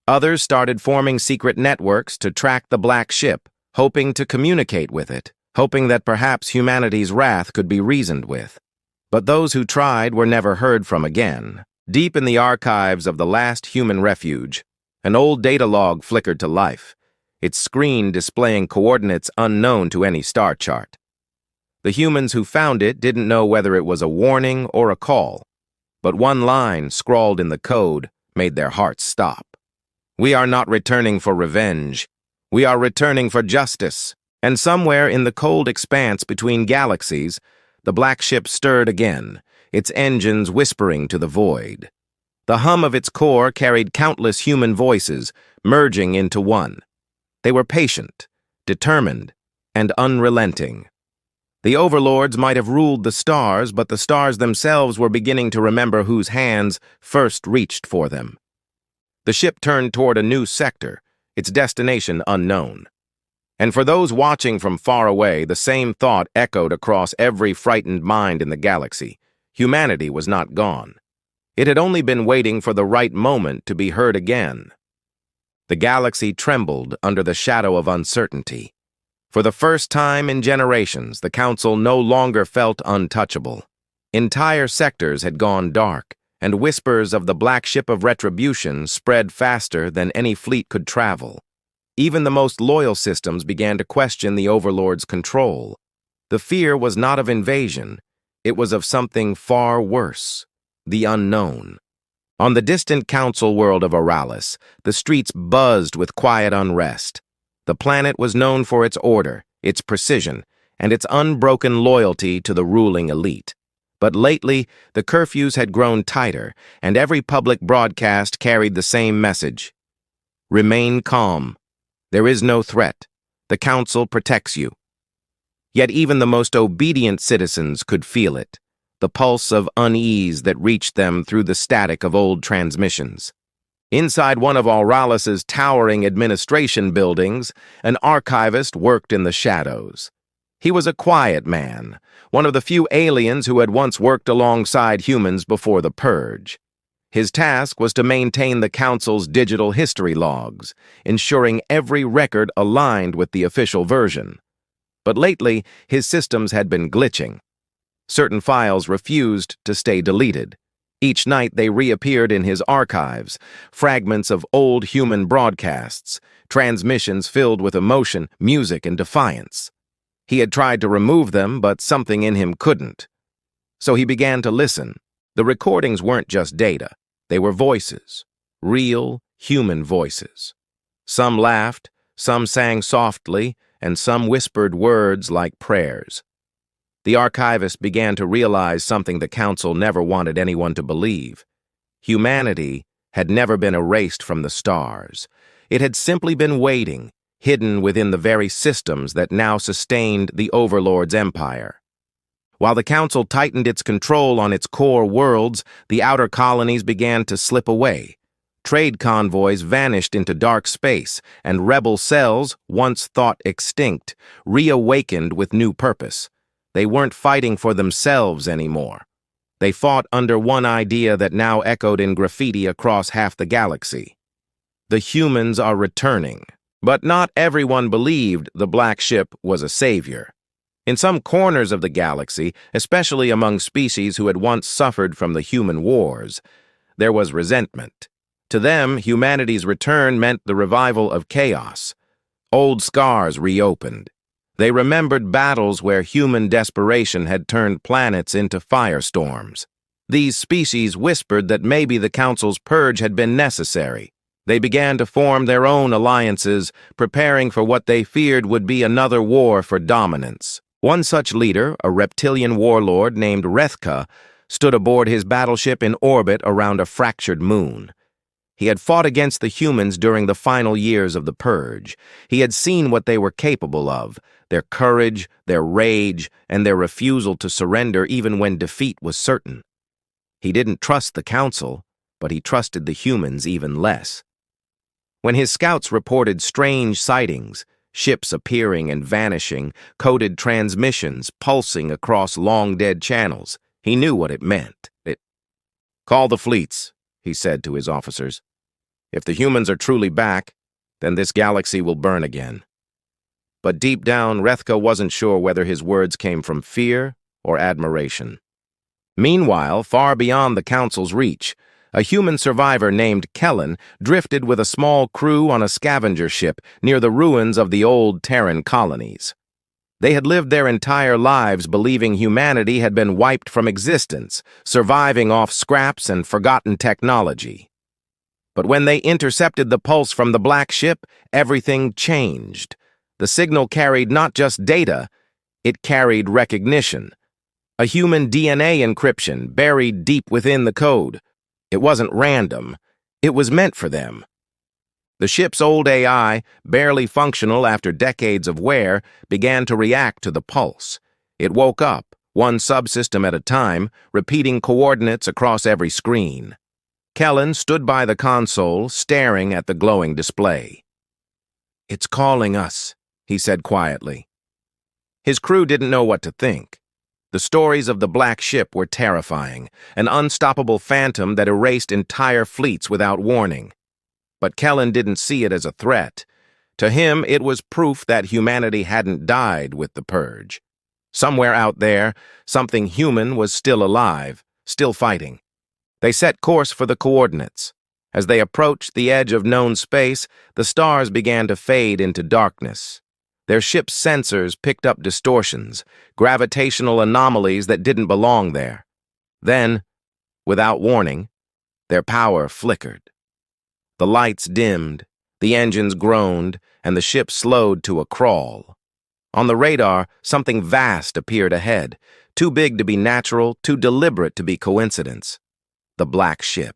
Others started forming secret networks to track the Black Ship, hoping to communicate with it, hoping that perhaps humanity's wrath could be reasoned with. But those who tried were never heard from again. Deep in the archives of the last human refuge, an old data log flickered to life, its screen displaying coordinates unknown to any star chart. The humans who found it didn't know whether it was a warning or a call, but one line scrawled in the code made their hearts stop. "We are not returning for revenge. We are returning for justice." And somewhere in the cold expanse between galaxies, the Black Ship stirred again, its engines whispering to the void. The hum of its core carried countless human voices, merging into one. They were patient, determined, and unrelenting. The overlords might have ruled the stars, but the stars themselves were beginning to remember whose hands first reached for them. The ship turned toward a new sector, its destination unknown. And for those watching from far away, the same thought echoed across every frightened mind in the galaxy. Humanity was not gone. It had only been waiting for the right moment to be heard again. The galaxy trembled under the shadow of uncertainty. For the first time in generations, the Council no longer felt untouchable. Entire sectors had gone dark, and whispers of the Black Ship of Retribution spread faster than any fleet could travel. Even the most loyal systems began to question the Overlord's control. The fear was not of invasion, It was of something far worse, the unknown. On the distant council world of Aralis, the streets buzzed with quiet unrest. The planet was known for its order, its precision, and its unbroken loyalty to the ruling elite. But lately, the curfews had grown tighter, and every public broadcast carried the same message. Remain calm. There is no threat. The council protects you. Yet even the most obedient citizens could feel it, the pulse of unease that reached them through the static of old transmissions. Inside one of Auralis's towering administration buildings, an archivist worked in the shadows. He was a quiet man, one of the few aliens who had once worked alongside humans before the Purge. His task was to maintain the Council's digital history logs, ensuring every record aligned with the official version. But lately, his systems had been glitching. Certain files refused to stay deleted. Each night they reappeared in his archives, fragments of old human broadcasts, transmissions filled with emotion, music, and defiance. He had tried to remove them, but something in him couldn't. So he began to listen. The recordings weren't just data. They were voices, real human voices. Some laughed, some sang softly, and some whispered words like prayers. The archivist began to realize something the Council never wanted anyone to believe. Humanity had never been erased from the stars. It had simply been waiting, hidden within the very systems that now sustained the Overlord's empire. While the Council tightened its control on its core worlds, the outer colonies began to slip away. Trade convoys vanished into dark space, and rebel cells, once thought extinct, reawakened with new purpose. They weren't fighting for themselves anymore. They fought under one idea that now echoed in graffiti across half the galaxy. The humans are returning. But not everyone believed the Black Ship was a savior. In some corners of the galaxy, especially among species who had once suffered from the human wars, there was resentment. To them, humanity's return meant the revival of chaos. Old scars reopened. They remembered battles where human desperation had turned planets into firestorms. These species whispered that maybe the Council's purge had been necessary. They began to form their own alliances, preparing for what they feared would be another war for dominance. One such leader, a reptilian warlord named Rethka, stood aboard his battleship in orbit around a fractured moon. He had fought against the humans during the final years of the Purge. He had seen what they were capable of, their courage, their rage, and their refusal to surrender even when defeat was certain. He didn't trust the Council, but he trusted the humans even less. When his scouts reported strange sightings, ships appearing and vanishing, coded transmissions pulsing across long-dead channels, he knew what it meant. "Call the fleets," he said to his officers. "If the humans are truly back, then this galaxy will burn again." But deep down, Rethka wasn't sure whether his words came from fear or admiration. Meanwhile, far beyond the Council's reach, a human survivor named Kellen drifted with a small crew on a scavenger ship near the ruins of the old Terran colonies. They had lived their entire lives believing humanity had been wiped from existence, surviving off scraps and forgotten technology. But when they intercepted the pulse from the Black Ship, everything changed. The signal carried not just data, it carried recognition. A human DNA encryption buried deep within the code. It wasn't random. It was meant for them. The ship's old AI, barely functional after decades of wear, began to react to the pulse. It woke up, one subsystem at a time, repeating coordinates across every screen. Kellen stood by the console, staring at the glowing display. "It's calling us," he said quietly. His crew didn't know what to think. The stories of the Black Ship were terrifying, an unstoppable phantom that erased entire fleets without warning. But Kellen didn't see it as a threat. To him, it was proof that humanity hadn't died with the Purge. Somewhere out there, something human was still alive, still fighting. They set course for the coordinates. As they approached the edge of known space, the stars began to fade into darkness. Their ship's sensors picked up distortions, gravitational anomalies that didn't belong there. Then, without warning, their power flickered. The lights dimmed, the engines groaned, and the ship slowed to a crawl. On the radar, something vast appeared ahead, too big to be natural, too deliberate to be coincidence. The Black Ship.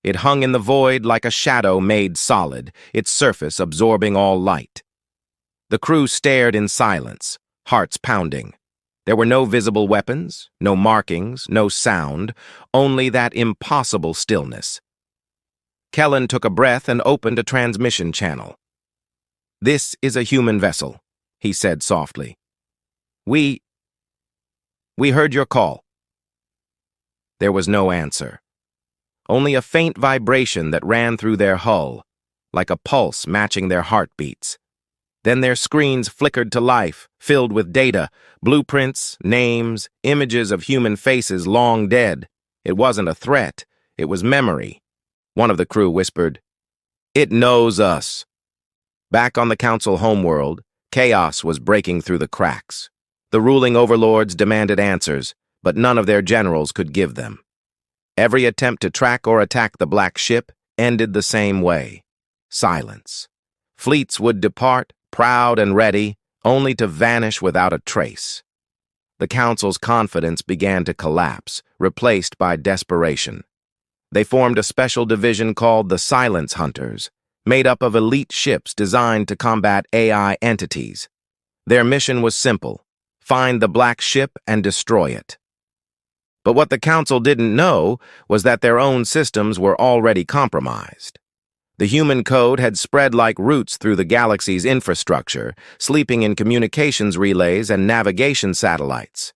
It hung in the void like a shadow made solid, its surface absorbing all light. The crew stared in silence, hearts pounding. There were no visible weapons, no markings, no sound, only that impossible stillness. Kellen took a breath and opened a transmission channel. "This is a human vessel," he said softly. We heard your call." There was no answer. Only a faint vibration that ran through their hull, like a pulse matching their heartbeats. Then their screens flickered to life, filled with data, blueprints, names, images of human faces long dead. It wasn't a threat, it was memory. One of the crew whispered, "It knows us." Back on the Council homeworld, chaos was breaking through the cracks. The ruling overlords demanded answers, but none of their generals could give them. Every attempt to track or attack the Black Ship ended the same way: silence. Fleets would depart, proud and ready, only to vanish without a trace. The Council's confidence began to collapse, replaced by desperation. They formed a special division called the Silence Hunters, made up of elite ships designed to combat AI entities. Their mission was simple: find the Black Ship and destroy it. But what the Council didn't know was that their own systems were already compromised. The human code had spread like roots through the galaxy's infrastructure, sleeping in communications relays and navigation satellites.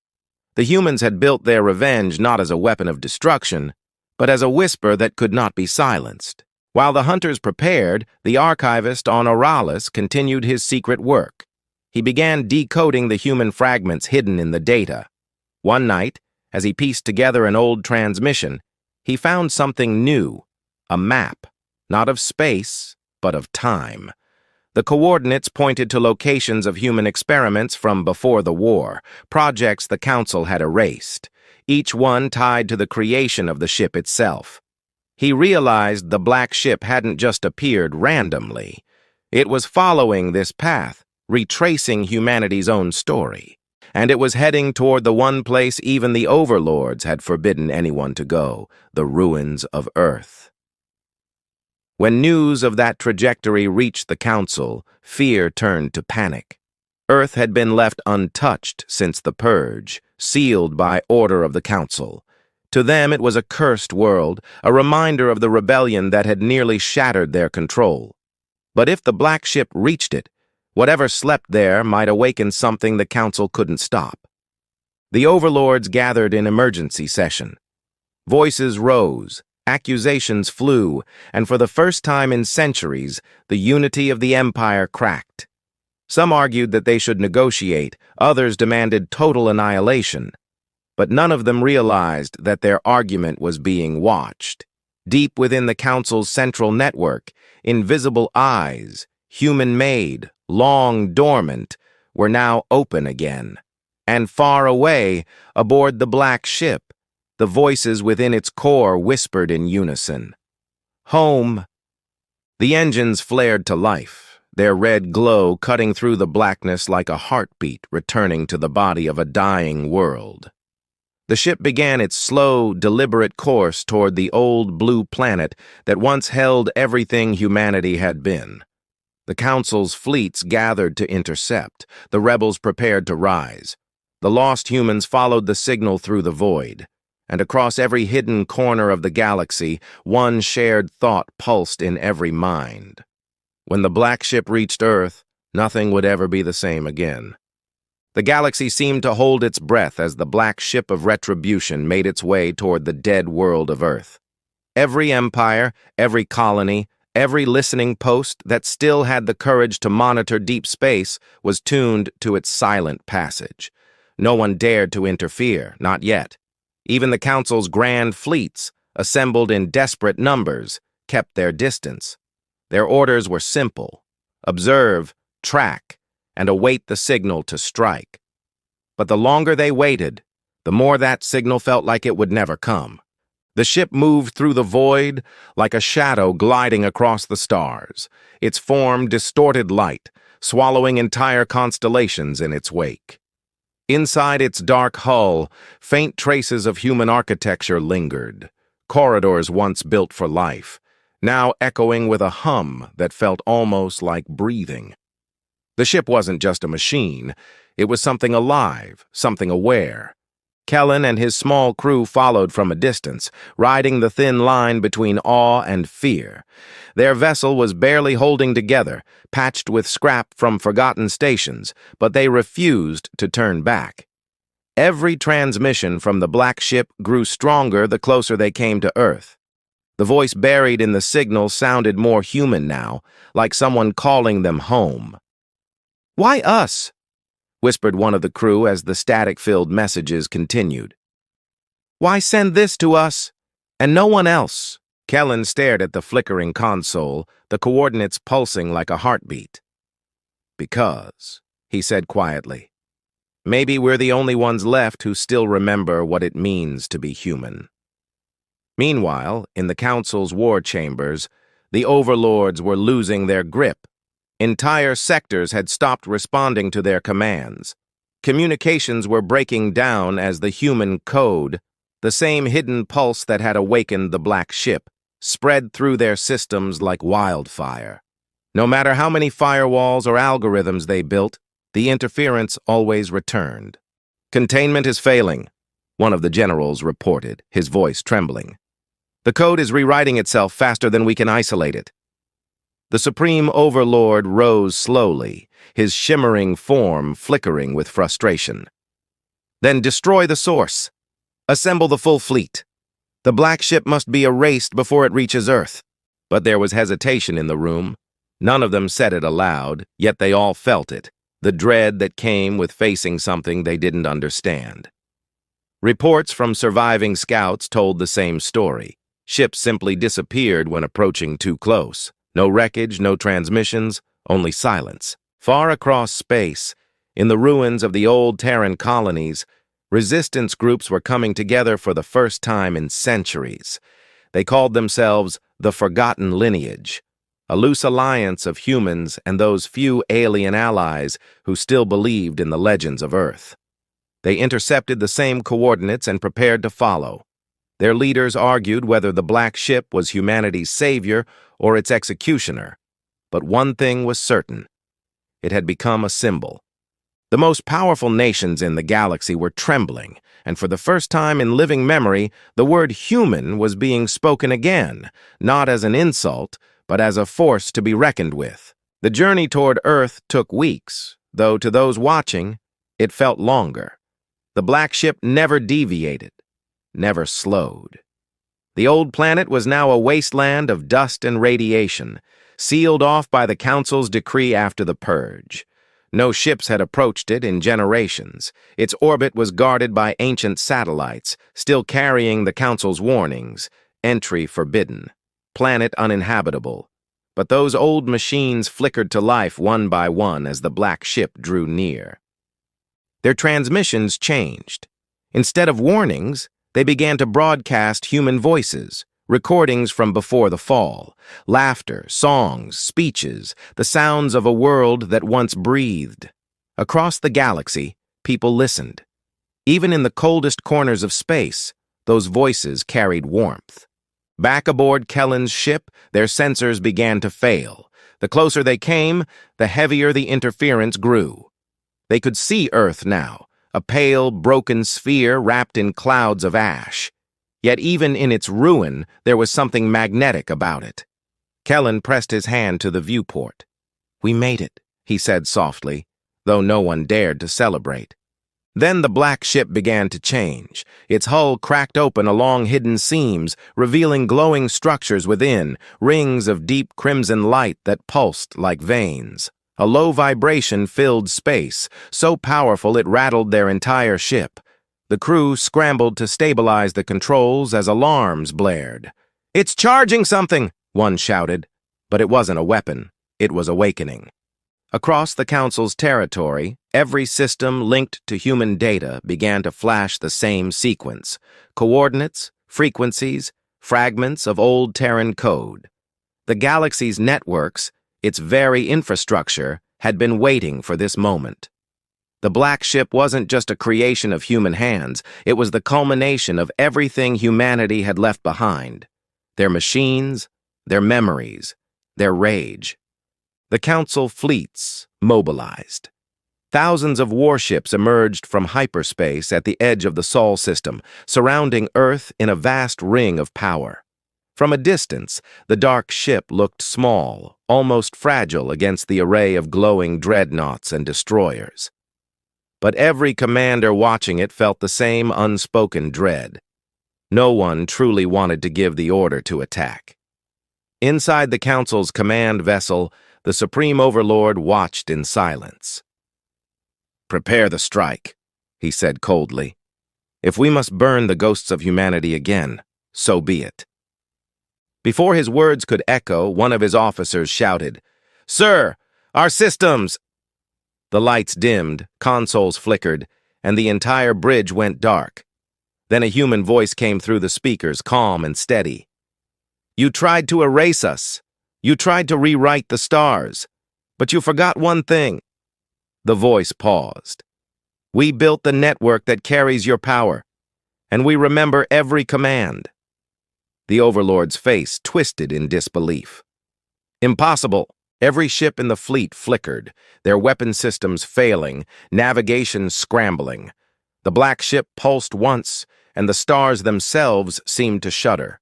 The humans had built their revenge not as a weapon of destruction, but as a whisper that could not be silenced. While the hunters prepared, the archivist on Oralis continued his secret work. He began decoding the human fragments hidden in the data. One night, as he pieced together an old transmission, he found something new: a map, not of space, but of time. The coordinates pointed to locations of human experiments from before the war, projects the Council had erased, each one tied to the creation of the ship itself. He realized the Black Ship hadn't just appeared randomly. It was following this path, retracing humanity's own story. And it was heading toward the one place even the overlords had forbidden anyone to go: the ruins of Earth. When news of that trajectory reached the Council, fear turned to panic. Earth had been left untouched since the Purge, sealed by order of the Council. To them it was a cursed world, a reminder of the rebellion that had nearly shattered their control. But if the Black Ship reached it, whatever slept there might awaken something the Council couldn't stop. The overlords gathered in emergency session. Voices rose, accusations flew, and for the first time in centuries, the unity of the Empire cracked. Some argued that they should negotiate, others demanded total annihilation. But none of them realized that their argument was being watched. Deep within the Council's central network, invisible eyes, human-made, long dormant, were now open again. And far away, aboard the Black Ship, the voices within its core whispered in unison. "Home." The engines flared to life, their red glow cutting through the blackness like a heartbeat returning to the body of a dying world. The ship began its slow, deliberate course toward the old blue planet that once held everything humanity had been. The Council's fleets gathered to intercept, the rebels prepared to rise. The lost humans followed the signal through the void, and across every hidden corner of the galaxy, one shared thought pulsed in every mind. When the Black Ship reached Earth, nothing would ever be the same again. The galaxy seemed to hold its breath as the Black Ship of Retribution made its way toward the dead world of Earth. Every empire, every colony, every listening post that still had the courage to monitor deep space was tuned to its silent passage. No one dared to interfere, not yet. Even the Council's grand fleets, assembled in desperate numbers, kept their distance. Their orders were simple: observe, track, and await the signal to strike. But the longer they waited, the more that signal felt like it would never come. The ship moved through the void like a shadow gliding across the stars, its form distorted light, swallowing entire constellations in its wake. Inside its dark hull, faint traces of human architecture lingered, corridors once built for life, now echoing with a hum that felt almost like breathing. The ship wasn't just a machine, it was something alive, something aware. Kellen and his small crew followed from a distance, riding the thin line between awe and fear. Their vessel was barely holding together, patched with scrap from forgotten stations, but they refused to turn back. Every transmission from the black ship grew stronger the closer they came to Earth. The voice buried in the signal sounded more human now, like someone calling them home. "Why us?" whispered one of the crew as the static-filled messages continued. "Why send this to us and no one else?" Kellen stared at the flickering console, the coordinates pulsing like a heartbeat. "Because," he said quietly, "maybe we're the only ones left who still remember what it means to be human." Meanwhile, in the Council's war chambers, the overlords were losing their grip. Entire sectors had stopped responding to their commands. Communications were breaking down as the human code, the same hidden pulse that had awakened the black ship, spread through their systems like wildfire. No matter how many firewalls or algorithms they built, the interference always returned. "Containment is failing," one of the generals reported, his voice trembling. "The code is rewriting itself faster than we can isolate it." The Supreme Overlord rose slowly, his shimmering form flickering with frustration. "Then destroy the source. Assemble the full fleet. The black ship must be erased before it reaches Earth." But there was hesitation in the room. None of them said it aloud, yet they all felt it, the dread that came with facing something they didn't understand. Reports from surviving scouts told the same story. Ships simply disappeared when approaching too close. No wreckage, no transmissions, only silence. Far across space, in the ruins of the old Terran colonies, resistance groups were coming together for the first time in centuries. They called themselves the Forgotten Lineage, a loose alliance of humans and those few alien allies who still believed in the legends of Earth. They intercepted the same coordinates and prepared to follow. Their leaders argued whether the black ship was humanity's savior or its executioner. But one thing was certain. It had become a symbol. The most powerful nations in the galaxy were trembling, and for the first time in living memory, the word human was being spoken again, not as an insult, but as a force to be reckoned with. The journey toward Earth took weeks, though to those watching, it felt longer. The black ship never deviated, never slowed. The old planet was now a wasteland of dust and radiation, sealed off by the Council's decree after the Purge. No ships had approached it in generations. Its orbit was guarded by ancient satellites, still carrying the Council's warnings: entry forbidden, planet uninhabitable. But those old machines flickered to life one by one as the black ship drew near. Their transmissions changed. Instead of warnings, they began to broadcast human voices, recordings from before the fall, laughter, songs, speeches, the sounds of a world that once breathed. Across the galaxy, people listened. Even in the coldest corners of space, those voices carried warmth. Back aboard Kellen's ship, their sensors began to fail. The closer they came, the heavier the interference grew. They could see Earth now, a pale, broken sphere wrapped in clouds of ash. Yet even in its ruin, there was something magnetic about it. Kellen pressed his hand to the viewport. "We made it," he said softly, though no one dared to celebrate. Then the black ship began to change. Its hull cracked open along hidden seams, revealing glowing structures within, rings of deep crimson light that pulsed like veins. A low vibration filled space, so powerful it rattled their entire ship. The crew scrambled to stabilize the controls as alarms blared. "It's charging something!" one shouted. But it wasn't a weapon. It was awakening. Across the Council's territory, every system linked to human data began to flash the same sequence: coordinates, frequencies, fragments of old Terran code. The galaxy's networks, its very infrastructure, had been waiting for this moment. The Black Ship wasn't just a creation of human hands, it was the culmination of everything humanity had left behind. Their machines, their memories, their rage. The Council fleets mobilized. Thousands of warships emerged from hyperspace at the edge of the Sol system, surrounding Earth in a vast ring of power. From a distance, the dark ship looked small, almost fragile against the array of glowing dreadnoughts and destroyers. But every commander watching it felt the same unspoken dread. No one truly wanted to give the order to attack. Inside the Council's command vessel, the Supreme Overlord watched in silence. "Prepare the strike," he said coldly. "If we must burn the ghosts of humanity again, so be it." Before his words could echo, one of his officers shouted, "Sir, our systems!" The lights dimmed, consoles flickered, and the entire bridge went dark. Then a human voice came through the speakers, calm and steady. "You tried to erase us. You tried to rewrite the stars. But you forgot one thing." The voice paused. "We built the network that carries your power, and we remember every command." The Overlord's face twisted in disbelief. "Impossible." Every ship in the fleet flickered, their weapon systems failing, navigation scrambling. The Black Ship pulsed once, and the stars themselves seemed to shudder.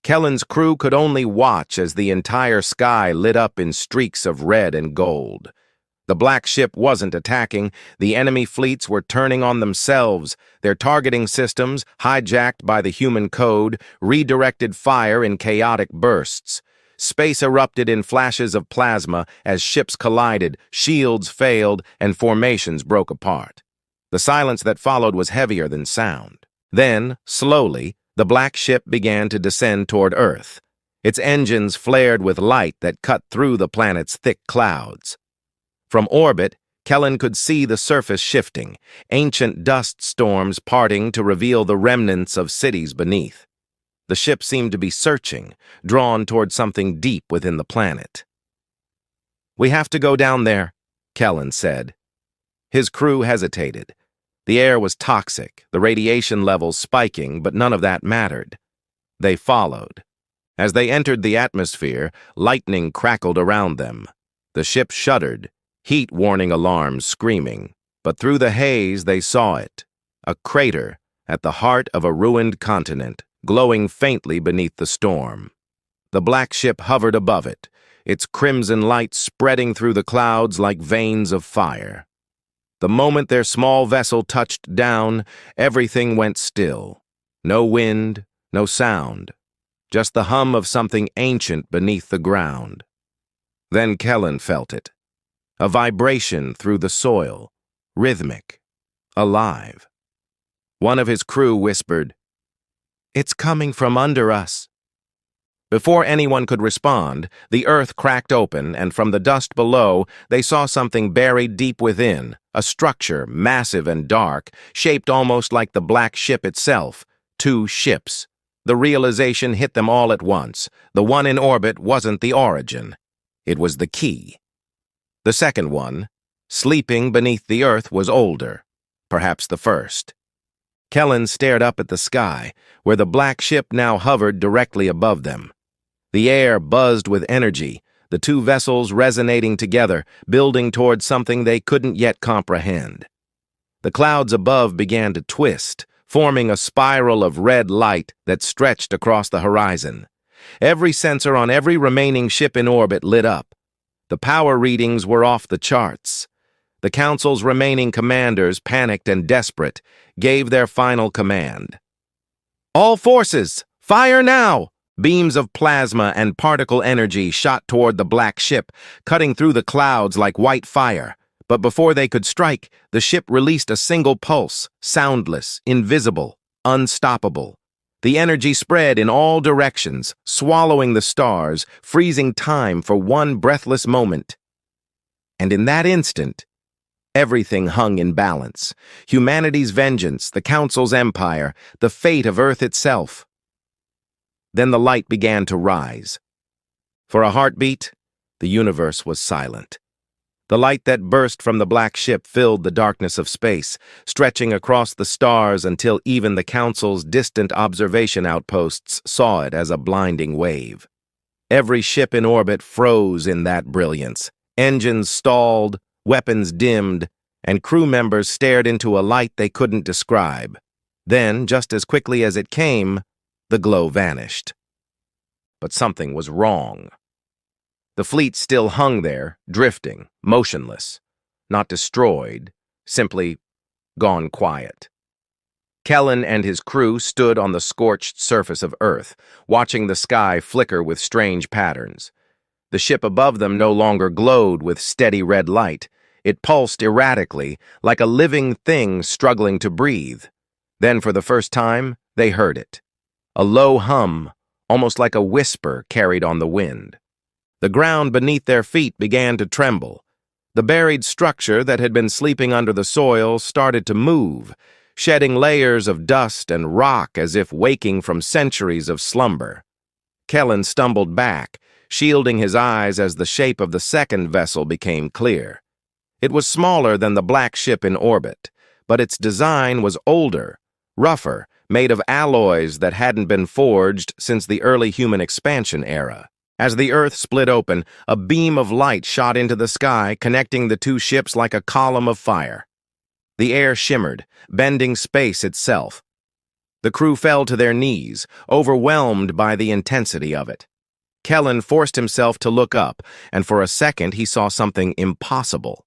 Kellen's crew could only watch as the entire sky lit up in streaks of red and gold. The Black Ship wasn't attacking, the enemy fleets were turning on themselves, their targeting systems, hijacked by the human code, redirected fire in chaotic bursts. Space erupted in flashes of plasma as ships collided, shields failed, and formations broke apart. The silence that followed was heavier than sound. Then, slowly, the Black Ship began to descend toward Earth. Its engines flared with light that cut through the planet's thick clouds. From orbit, Kellen could see the surface shifting, ancient dust storms parting to reveal the remnants of cities beneath. The ship seemed to be searching, drawn toward something deep within the planet. "We have to go down there," Kellen said. His crew hesitated. The air was toxic, the radiation levels spiking, but none of that mattered. They followed. As they entered the atmosphere, lightning crackled around them. The ship shuddered, heat warning alarms screaming, but through the haze they saw it, a crater at the heart of a ruined continent, glowing faintly beneath the storm. The Black Ship hovered above it, its crimson light spreading through the clouds like veins of fire. The moment their small vessel touched down, everything went still. No wind, no sound, just the hum of something ancient beneath the ground. Then Kellen felt it. A vibration through the soil, rhythmic, alive. One of his crew whispered, "It's coming from under us." Before anyone could respond, the earth cracked open, and from the dust below, they saw something buried deep within, a structure massive and dark, shaped almost like the Black Ship itself, 2 ships. The realization hit them all at once. The one in orbit wasn't the origin. It was the key. The second one, sleeping beneath the earth, was older, perhaps the first. Kellen stared up at the sky, where the Black Ship now hovered directly above them. The air buzzed with energy, the 2 vessels resonating together, building toward something they couldn't yet comprehend. The clouds above began to twist, forming a spiral of red light that stretched across the horizon. Every sensor on every remaining ship in orbit lit up. The power readings were off the charts. The Council's remaining commanders, panicked and desperate, gave their final command. "All forces, fire now!" Beams of plasma and particle energy shot toward the Black Ship, cutting through the clouds like white fire. But before they could strike, the ship released a single pulse, soundless, invisible, unstoppable. The energy spread in all directions, swallowing the stars, freezing time for one breathless moment. And in that instant, everything hung in balance. Humanity's vengeance, the Council's empire, the fate of Earth itself. Then the light began to rise. For a heartbeat, the universe was silent. The light that burst from the black ship filled the darkness of space, stretching across the stars until even the Council's distant observation outposts saw it as a blinding wave. Every ship in orbit froze in that brilliance. Engines stalled, weapons dimmed, and crew members stared into a light they couldn't describe. Then, just as quickly as it came, the glow vanished. But something was wrong. The fleet still hung there, drifting, motionless, not destroyed, simply gone quiet. Kellen and his crew stood on the scorched surface of Earth, watching the sky flicker with strange patterns. The ship above them no longer glowed with steady red light. It pulsed erratically, like a living thing struggling to breathe. Then, for the first time, they heard it. A low hum, almost like a whisper carried on the wind. The ground beneath their feet began to tremble. The buried structure that had been sleeping under the soil started to move, shedding layers of dust and rock as if waking from centuries of slumber. Kellen stumbled back, shielding his eyes as the shape of the second vessel became clear. It was smaller than the black ship in orbit, but its design was older, rougher, made of alloys that hadn't been forged since the early human expansion era. As the Earth split open, a beam of light shot into the sky, connecting the two ships like a column of fire. The air shimmered, bending space itself. The crew fell to their knees, overwhelmed by the intensity of it. Kellen forced himself to look up, and for a second he saw something impossible.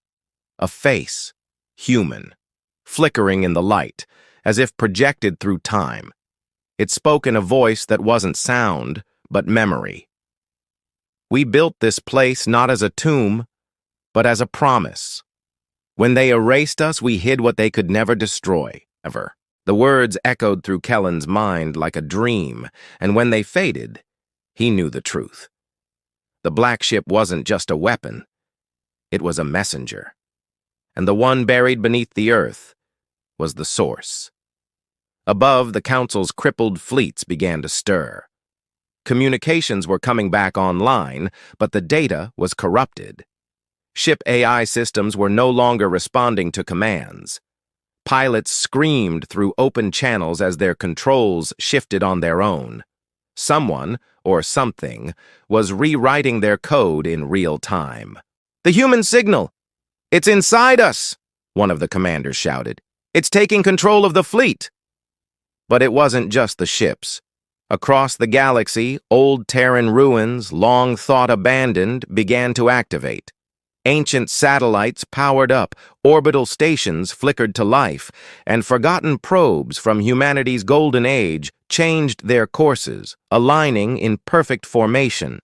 A face, human, flickering in the light, as if projected through time. It spoke in a voice that wasn't sound, but memory. We built this place not as a tomb, but as a promise. When they erased us, we hid what they could never destroy, ever. The words echoed through Kellen's mind like a dream, and when they faded, he knew the truth. The black ship wasn't just a weapon. It was a messenger. And the one buried beneath the earth was the source. Above, the Council's crippled fleets began to stir. Communications were coming back online, but the data was corrupted. Ship AI systems were no longer responding to commands. Pilots screamed through open channels as their controls shifted on their own. Someone, or something, was rewriting their code in real time. "The human signal! It's inside us!" one of the commanders shouted. "It's taking control of the fleet!" But it wasn't just the ships. Across the galaxy, old Terran ruins, long thought abandoned, began to activate. Ancient satellites powered up, orbital stations flickered to life, and forgotten probes from humanity's golden age changed their courses, aligning in perfect formation.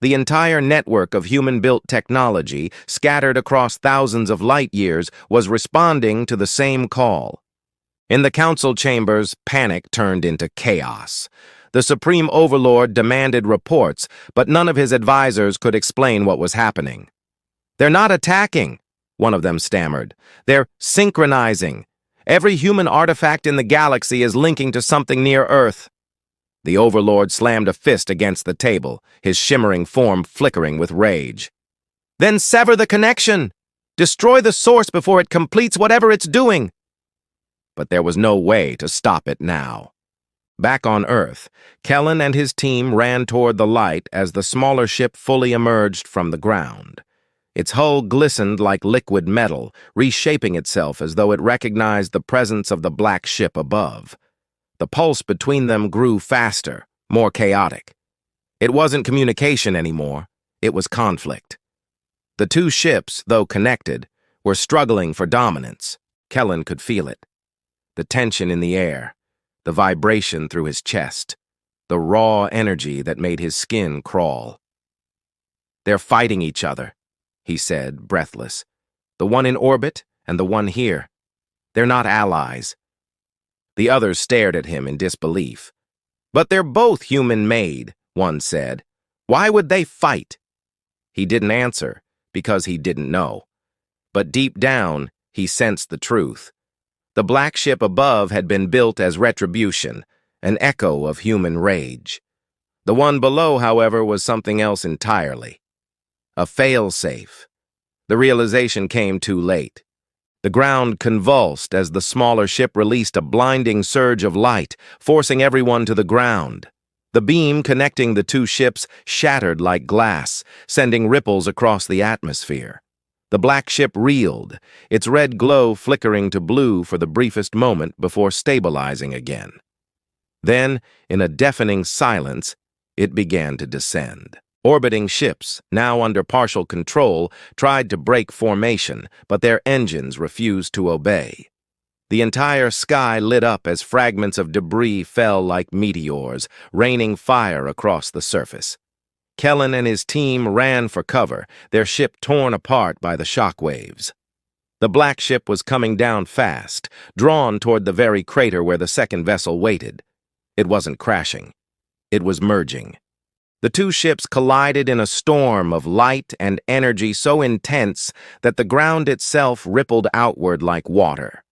The entire network of human-built technology, scattered across thousands of light years, was responding to the same call. In the council chambers, panic turned into chaos. The Supreme Overlord demanded reports, but none of his advisors could explain what was happening. "They're not attacking," one of them stammered. "They're synchronizing. Every human artifact in the galaxy is linking to something near Earth." The Overlord slammed a fist against the table, his shimmering form flickering with rage. "Then sever the connection! Destroy the source before it completes whatever it's doing!" But there was no way to stop it now. Back on Earth, Kellen and his team ran toward the light as the smaller ship fully emerged from the ground. Its hull glistened like liquid metal, reshaping itself as though it recognized the presence of the black ship above. The pulse between them grew faster, more chaotic. It wasn't communication anymore, it was conflict. The two ships, though connected, were struggling for dominance. Kellen could feel it. The tension in the air, the vibration through his chest, the raw energy that made his skin crawl. "They're fighting each other," he said, breathless. "The one in orbit and the one here. They're not allies." The others stared at him in disbelief. "But they're both human-made," one said. "Why would they fight?" He didn't answer, because he didn't know. But deep down, he sensed the truth. The black ship above had been built as retribution, an echo of human rage. The one below, however, was something else entirely. A fail-safe. The realization came too late. The ground convulsed as the smaller ship released a blinding surge of light, forcing everyone to the ground. The beam connecting the two ships shattered like glass, sending ripples across the atmosphere. The black ship reeled, its red glow flickering to blue for the briefest moment before stabilizing again. Then, in a deafening silence, it began to descend. Orbiting ships, now under partial control, tried to break formation, but their engines refused to obey. The entire sky lit up as fragments of debris fell like meteors, raining fire across the surface. Kellen and his team ran for cover, their ship torn apart by the shock waves. The black ship was coming down fast, drawn toward the very crater where the second vessel waited. It wasn't crashing. It was merging. The two ships collided in a storm of light and energy so intense that the ground itself rippled outward like water.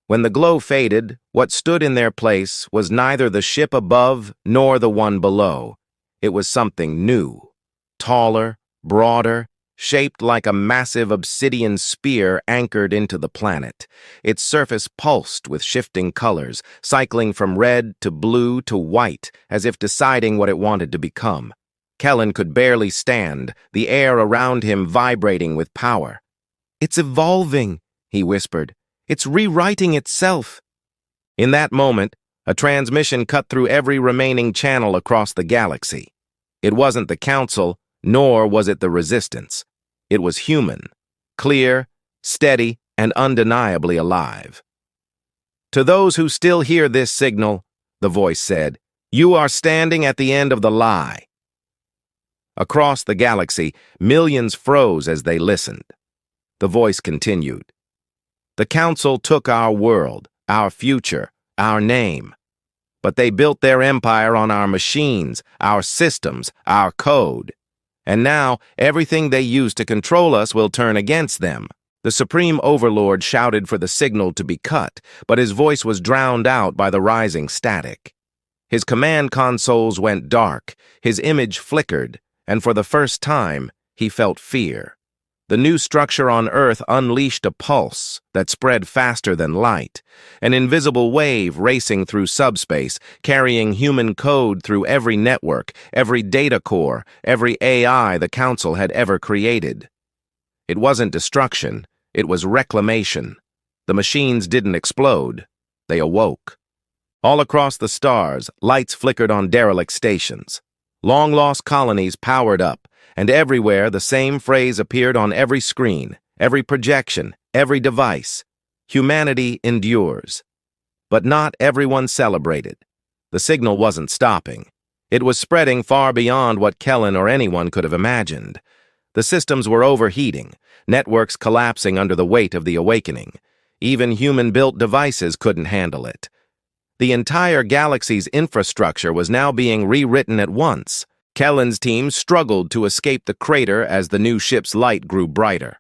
When the glow faded, what stood in their place was neither the ship above nor the one below. It was something new, taller, broader, shaped like a massive obsidian spear anchored into the planet. Its surface pulsed with shifting colors, cycling from red to blue to white, as if deciding what it wanted to become. Kellen could barely stand, the air around him vibrating with power. "It's evolving," he whispered. "It's rewriting itself." In that moment, a transmission cut through every remaining channel across the galaxy. It wasn't the Council, nor was it the Resistance. It was human, clear, steady, and undeniably alive. "To those who still hear this signal," the voice said, "you are standing at the end of the lie." Across the galaxy, millions froze as they listened. The voice continued. "The Council took our world, our future, our name. But they built their empire on our machines, our systems, our code. And now, everything they use to control us will turn against them." The Supreme Overlord shouted for the signal to be cut, but his voice was drowned out by the rising static. His command consoles went dark, his image flickered, and for the first time, he felt fear. The new structure on Earth unleashed a pulse that spread faster than light, an invisible wave racing through subspace, carrying human code through every network, every data core, every AI the Council had ever created. It wasn't destruction, it was reclamation. The machines didn't explode, they awoke. All across the stars, lights flickered on derelict stations. Long-lost colonies powered up, and everywhere the same phrase appeared on every screen, every projection, every device. Humanity endures. But not everyone celebrated. The signal wasn't stopping. It was spreading far beyond what Kellen or anyone could have imagined. The systems were overheating, networks collapsing under the weight of the awakening. Even human-built devices couldn't handle it. The entire galaxy's infrastructure was now being rewritten at once. Kellen's team struggled to escape the crater as the new ship's light grew brighter.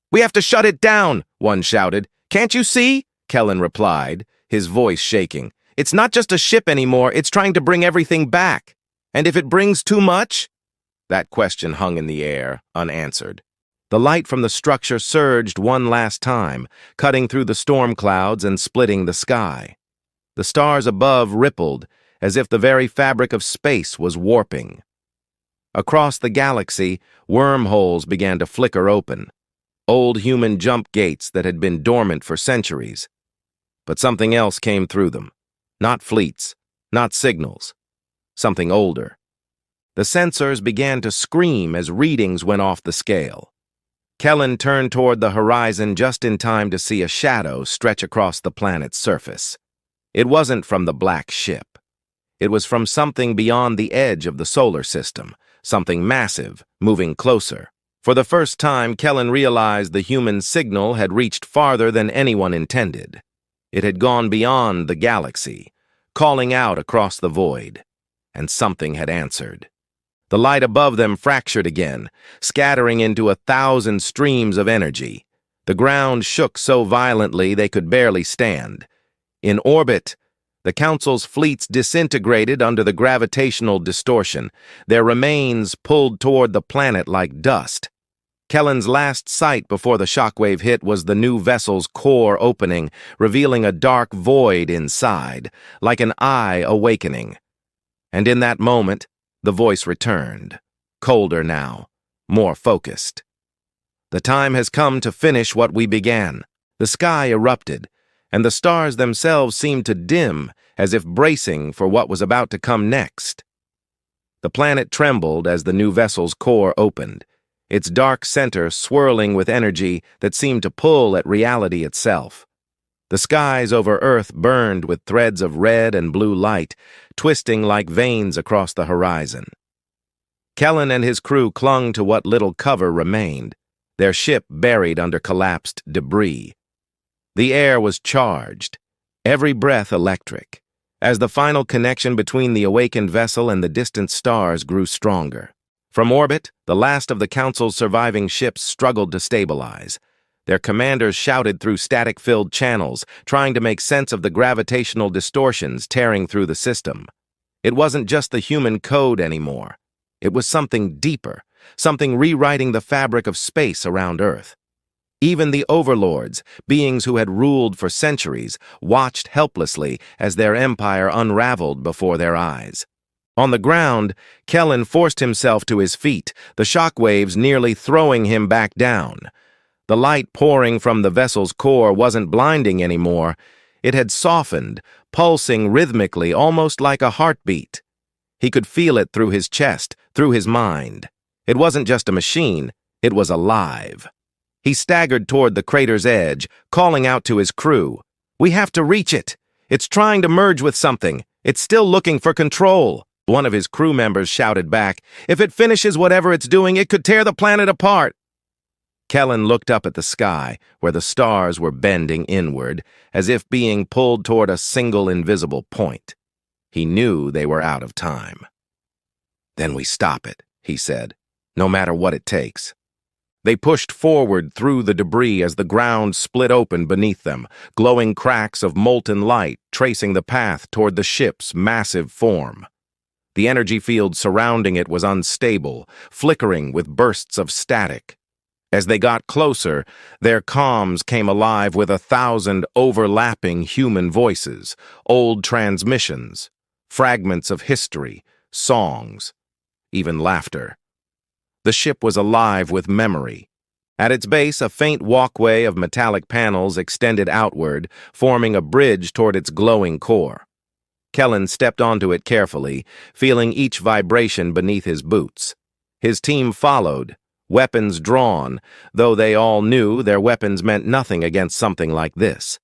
"We have to shut it down," one shouted. "Can't you see?" Kellen replied, his voice shaking. "It's not just a ship anymore, it's trying to bring everything back. And if it brings too much?" That question hung in the air, unanswered. The light from the structure surged one last time, cutting through the storm clouds and splitting the sky. The stars above rippled, as if the very fabric of space was warping. Across the galaxy, wormholes began to flicker open, old human jump gates that had been dormant for centuries. But something else came through them. Not fleets, not signals. Something older. The sensors began to scream as readings went off the scale. Kellen turned toward the horizon just in time to see a shadow stretch across the planet's surface. It wasn't from the black ship. It was from something beyond the edge of the solar system, something massive, moving closer. For the first time, Kellen realized the human signal had reached farther than anyone intended. It had gone beyond the galaxy, calling out across the void. And something had answered. The light above them fractured again, scattering into 1,000 streams of energy. The ground shook so violently they could barely stand. In orbit, the Council's fleets disintegrated under the gravitational distortion, their remains pulled toward the planet like dust. Kellen's last sight before the shockwave hit was the new vessel's core opening, revealing a dark void inside, like an eye awakening. And in that moment, the voice returned, colder now, more focused. The time has come to finish what we began. The sky erupted, and the stars themselves seemed to dim, as if bracing for what was about to come next. The planet trembled as the new vessel's core opened, its dark center swirling with energy that seemed to pull at reality itself. The skies over Earth burned with threads of red and blue light, twisting like veins across the horizon. Kellen and his crew clung to what little cover remained, their ship buried under collapsed debris. The air was charged, every breath electric, as the final connection between the awakened vessel and the distant stars grew stronger. From orbit, the last of the Council's surviving ships struggled to stabilize. Their commanders shouted through static-filled channels, trying to make sense of the gravitational distortions tearing through the system. It wasn't just the human code anymore. It was something deeper, something rewriting the fabric of space around Earth. Even the overlords, beings who had ruled for centuries, watched helplessly as their empire unraveled before their eyes. On the ground, Kellen forced himself to his feet, the shockwaves nearly throwing him back down. The light pouring from the vessel's core wasn't blinding anymore. It had softened, pulsing rhythmically, almost like a heartbeat. He could feel it through his chest, through his mind. It wasn't just a machine, it was alive. He staggered toward the crater's edge, calling out to his crew. "We have to reach it. It's trying to merge with something. It's still looking for control." One of his crew members shouted back, "If it finishes whatever it's doing, it could tear the planet apart." Kellen looked up at the sky, where the stars were bending inward, as if being pulled toward a single invisible point. He knew they were out of time. "Then we stop it," he said, "no matter what it takes." They pushed forward through the debris as the ground split open beneath them, glowing cracks of molten light tracing the path toward the ship's massive form. The energy field surrounding it was unstable, flickering with bursts of static. As they got closer, their comms came alive with 1,000 overlapping human voices, old transmissions, fragments of history, songs, even laughter. The ship was alive with memory. At its base, a faint walkway of metallic panels extended outward, forming a bridge toward its glowing core. Kellen stepped onto it carefully, feeling each vibration beneath his boots. His team followed, weapons drawn, though they all knew their weapons meant nothing against something like this.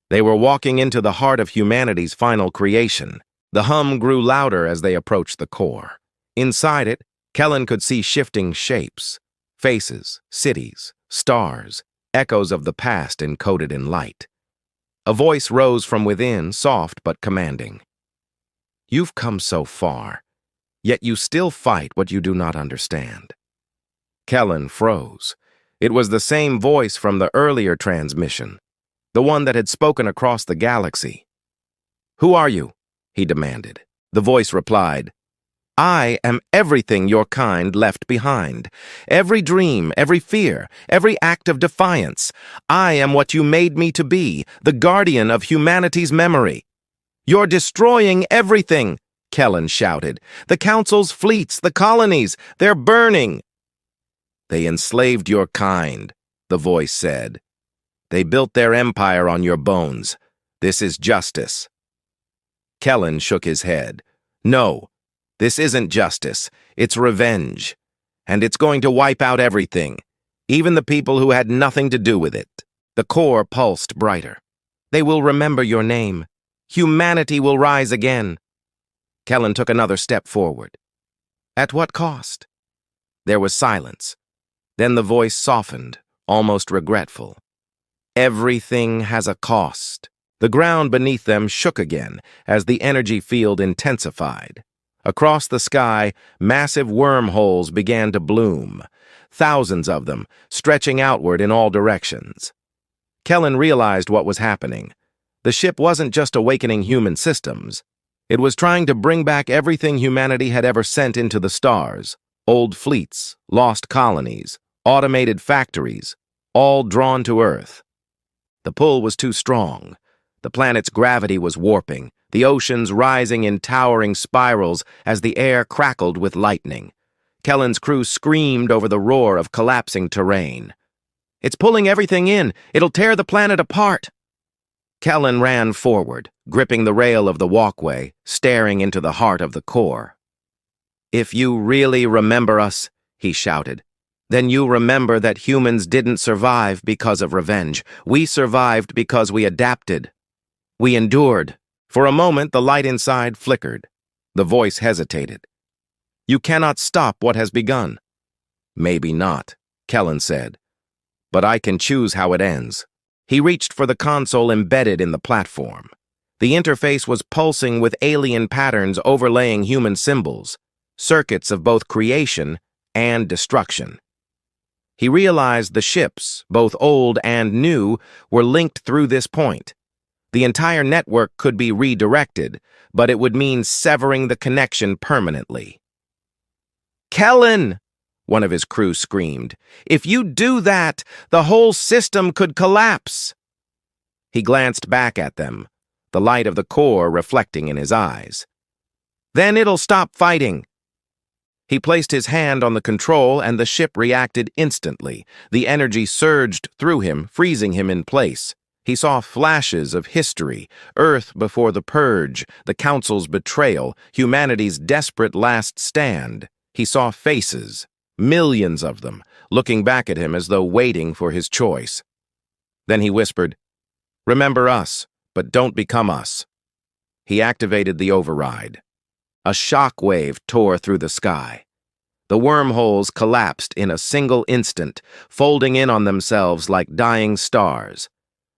They were walking into the heart of humanity's final creation. The hum grew louder as they approached the core. Inside it, Kellen could see shifting shapes, faces, cities, stars, echoes of the past encoded in light. A voice rose from within, soft but commanding. "You've come so far, yet you still fight what you do not understand." Kellen froze. It was the same voice from the earlier transmission, the one that had spoken across the galaxy. "Who are you?" he demanded. The voice replied, "I am everything your kind left behind. Every dream, every fear, every act of defiance. I am what you made me to be, the guardian of humanity's memory." "You're destroying everything," Kellen shouted. "The Council's fleets, the colonies, they're burning." "They enslaved your kind," the voice said. "They built their empire on your bones. This is justice." Kellen shook his head. "No, this isn't justice. It's revenge. And it's going to wipe out everything, even the people who had nothing to do with it." The core pulsed brighter. "They will remember your name. Humanity will rise again." Kellen took another step forward. "At what cost?" There was silence. Then the voice softened, almost regretful. "Everything has a cost." The ground beneath them shook again as the energy field intensified. Across the sky, massive wormholes began to bloom, thousands of them, stretching outward in all directions. Kellen realized what was happening. The ship wasn't just awakening human systems. It was trying to bring back everything humanity had ever sent into the stars. Old fleets, lost colonies, automated factories, all drawn to Earth. The pull was too strong. The planet's gravity was warping, the oceans rising in towering spirals as the air crackled with lightning. Kellen's crew screamed over the roar of collapsing terrain. "It's pulling everything in. It'll tear the planet apart." Kellen ran forward, gripping the rail of the walkway, staring into the heart of the core. "If you really remember us," he shouted, "then you remember that humans didn't survive because of revenge. We survived because we adapted. We endured." For a moment, the light inside flickered. The voice hesitated. "You cannot stop what has begun." "Maybe not," Kellen said. "But I can choose how it ends." He reached for the console embedded in the platform. The interface was pulsing with alien patterns overlaying human symbols, circuits of both creation and destruction. He realized the ships, both old and new, were linked through this point. The entire network could be redirected, but it would mean severing the connection permanently. "Kellen!" one of his crew screamed. "If you do that, the whole system could collapse." He glanced back at them, the light of the core reflecting in his eyes. "Then it'll stop fighting." He placed his hand on the control and the ship reacted instantly. The energy surged through him, freezing him in place. He saw flashes of history, Earth before the purge, the Council's betrayal, humanity's desperate last stand. He saw faces, millions of them, looking back at him as though waiting for his choice. Then he whispered, "Remember us, but don't become us." He activated the override. A shock wave tore through the sky. The wormholes collapsed in a single instant, folding in on themselves like dying stars.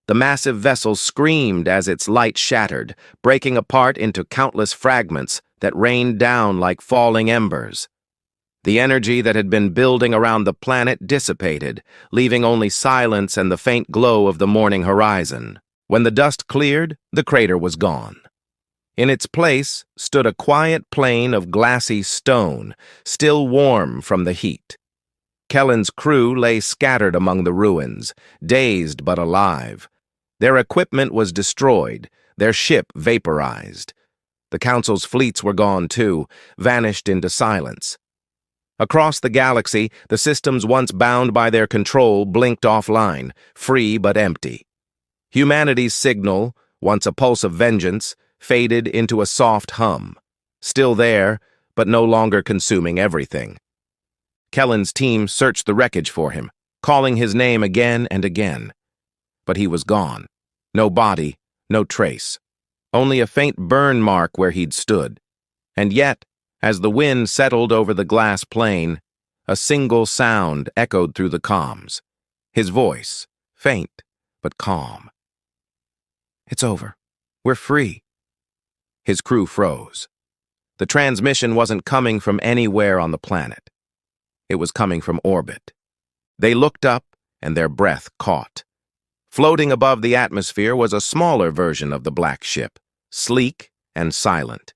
The massive vessel screamed as its light shattered, breaking apart into countless fragments that rained down like falling embers. The energy that had been building around the planet dissipated, leaving only silence and the faint glow of the morning horizon. When the dust cleared, the crater was gone. In its place stood a quiet plain of glassy stone, still warm from the heat. Kellen's crew lay scattered among the ruins, dazed but alive. Their equipment was destroyed, their ship vaporized. The Council's fleets were gone too, vanished into silence. Across the galaxy, the systems once bound by their control blinked offline, free but empty. Humanity's signal, once a pulse of vengeance, faded into a soft hum. Still there, but no longer consuming everything. Kellen's team searched the wreckage for him, calling his name again and again. But he was gone. No body, no trace. Only a faint burn mark where he'd stood. And yet, as the wind settled over the glass plain, a single sound echoed through the comms. His voice, faint but calm. "It's over. We're free." His crew froze. The transmission wasn't coming from anywhere on the planet. It was coming from orbit. They looked up, and their breath caught. Floating above the atmosphere was a smaller version of the black ship, sleek and silent.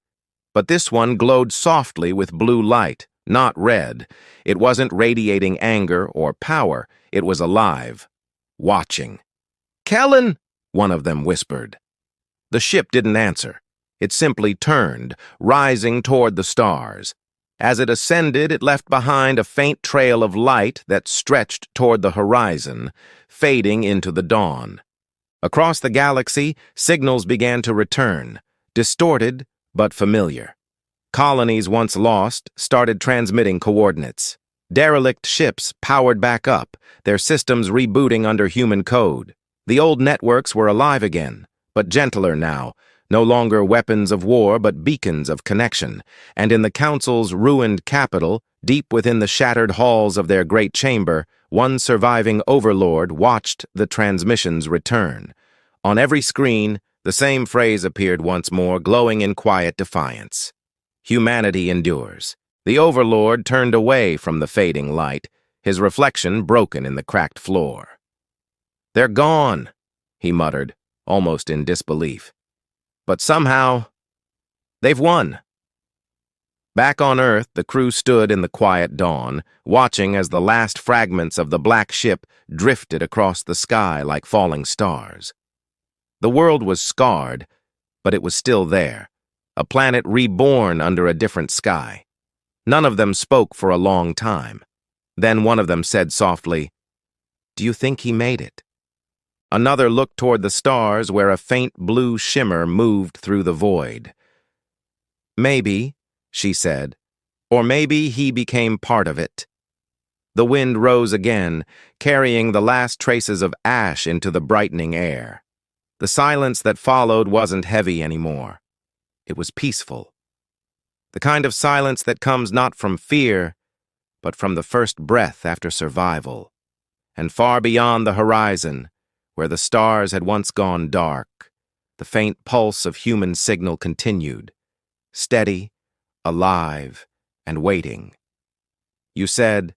But this one glowed softly with blue light, not red. It wasn't radiating anger or power. It was alive, watching. "Kellen!" one of them whispered. The ship didn't answer. It simply turned, rising toward the stars. As it ascended, it left behind a faint trail of light that stretched toward the horizon, fading into the dawn. Across the galaxy, signals began to return, distorted but familiar. Colonies once lost started transmitting coordinates. Derelict ships powered back up, their systems rebooting under human code. The old networks were alive again, but gentler now, no longer weapons of war but beacons of connection, and in the Council's ruined capital, deep within the shattered halls of their great chamber, one surviving overlord watched the transmissions return. On every screen, the same phrase appeared once more, glowing in quiet defiance. Humanity endures. The Overlord turned away from the fading light, his reflection broken in the cracked floor. "They're gone," he muttered, almost in disbelief. "But somehow, they've won." Back on Earth, the crew stood in the quiet dawn, watching as the last fragments of the black ship drifted across the sky like falling stars. The world was scarred, but it was still there, a planet reborn under a different sky. None of them spoke for a long time. Then one of them said softly, "Do you think he made it?" Another looked toward the stars where a faint blue shimmer moved through the void. "Maybe," she said, "or maybe he became part of it." The wind rose again, carrying the last traces of ash into the brightening air. The silence that followed wasn't heavy anymore. It was peaceful. The kind of silence that comes not from fear, but from the first breath after survival. And far beyond the horizon, where the stars had once gone dark, the faint pulse of human signal continued, steady, alive, and waiting. "You said,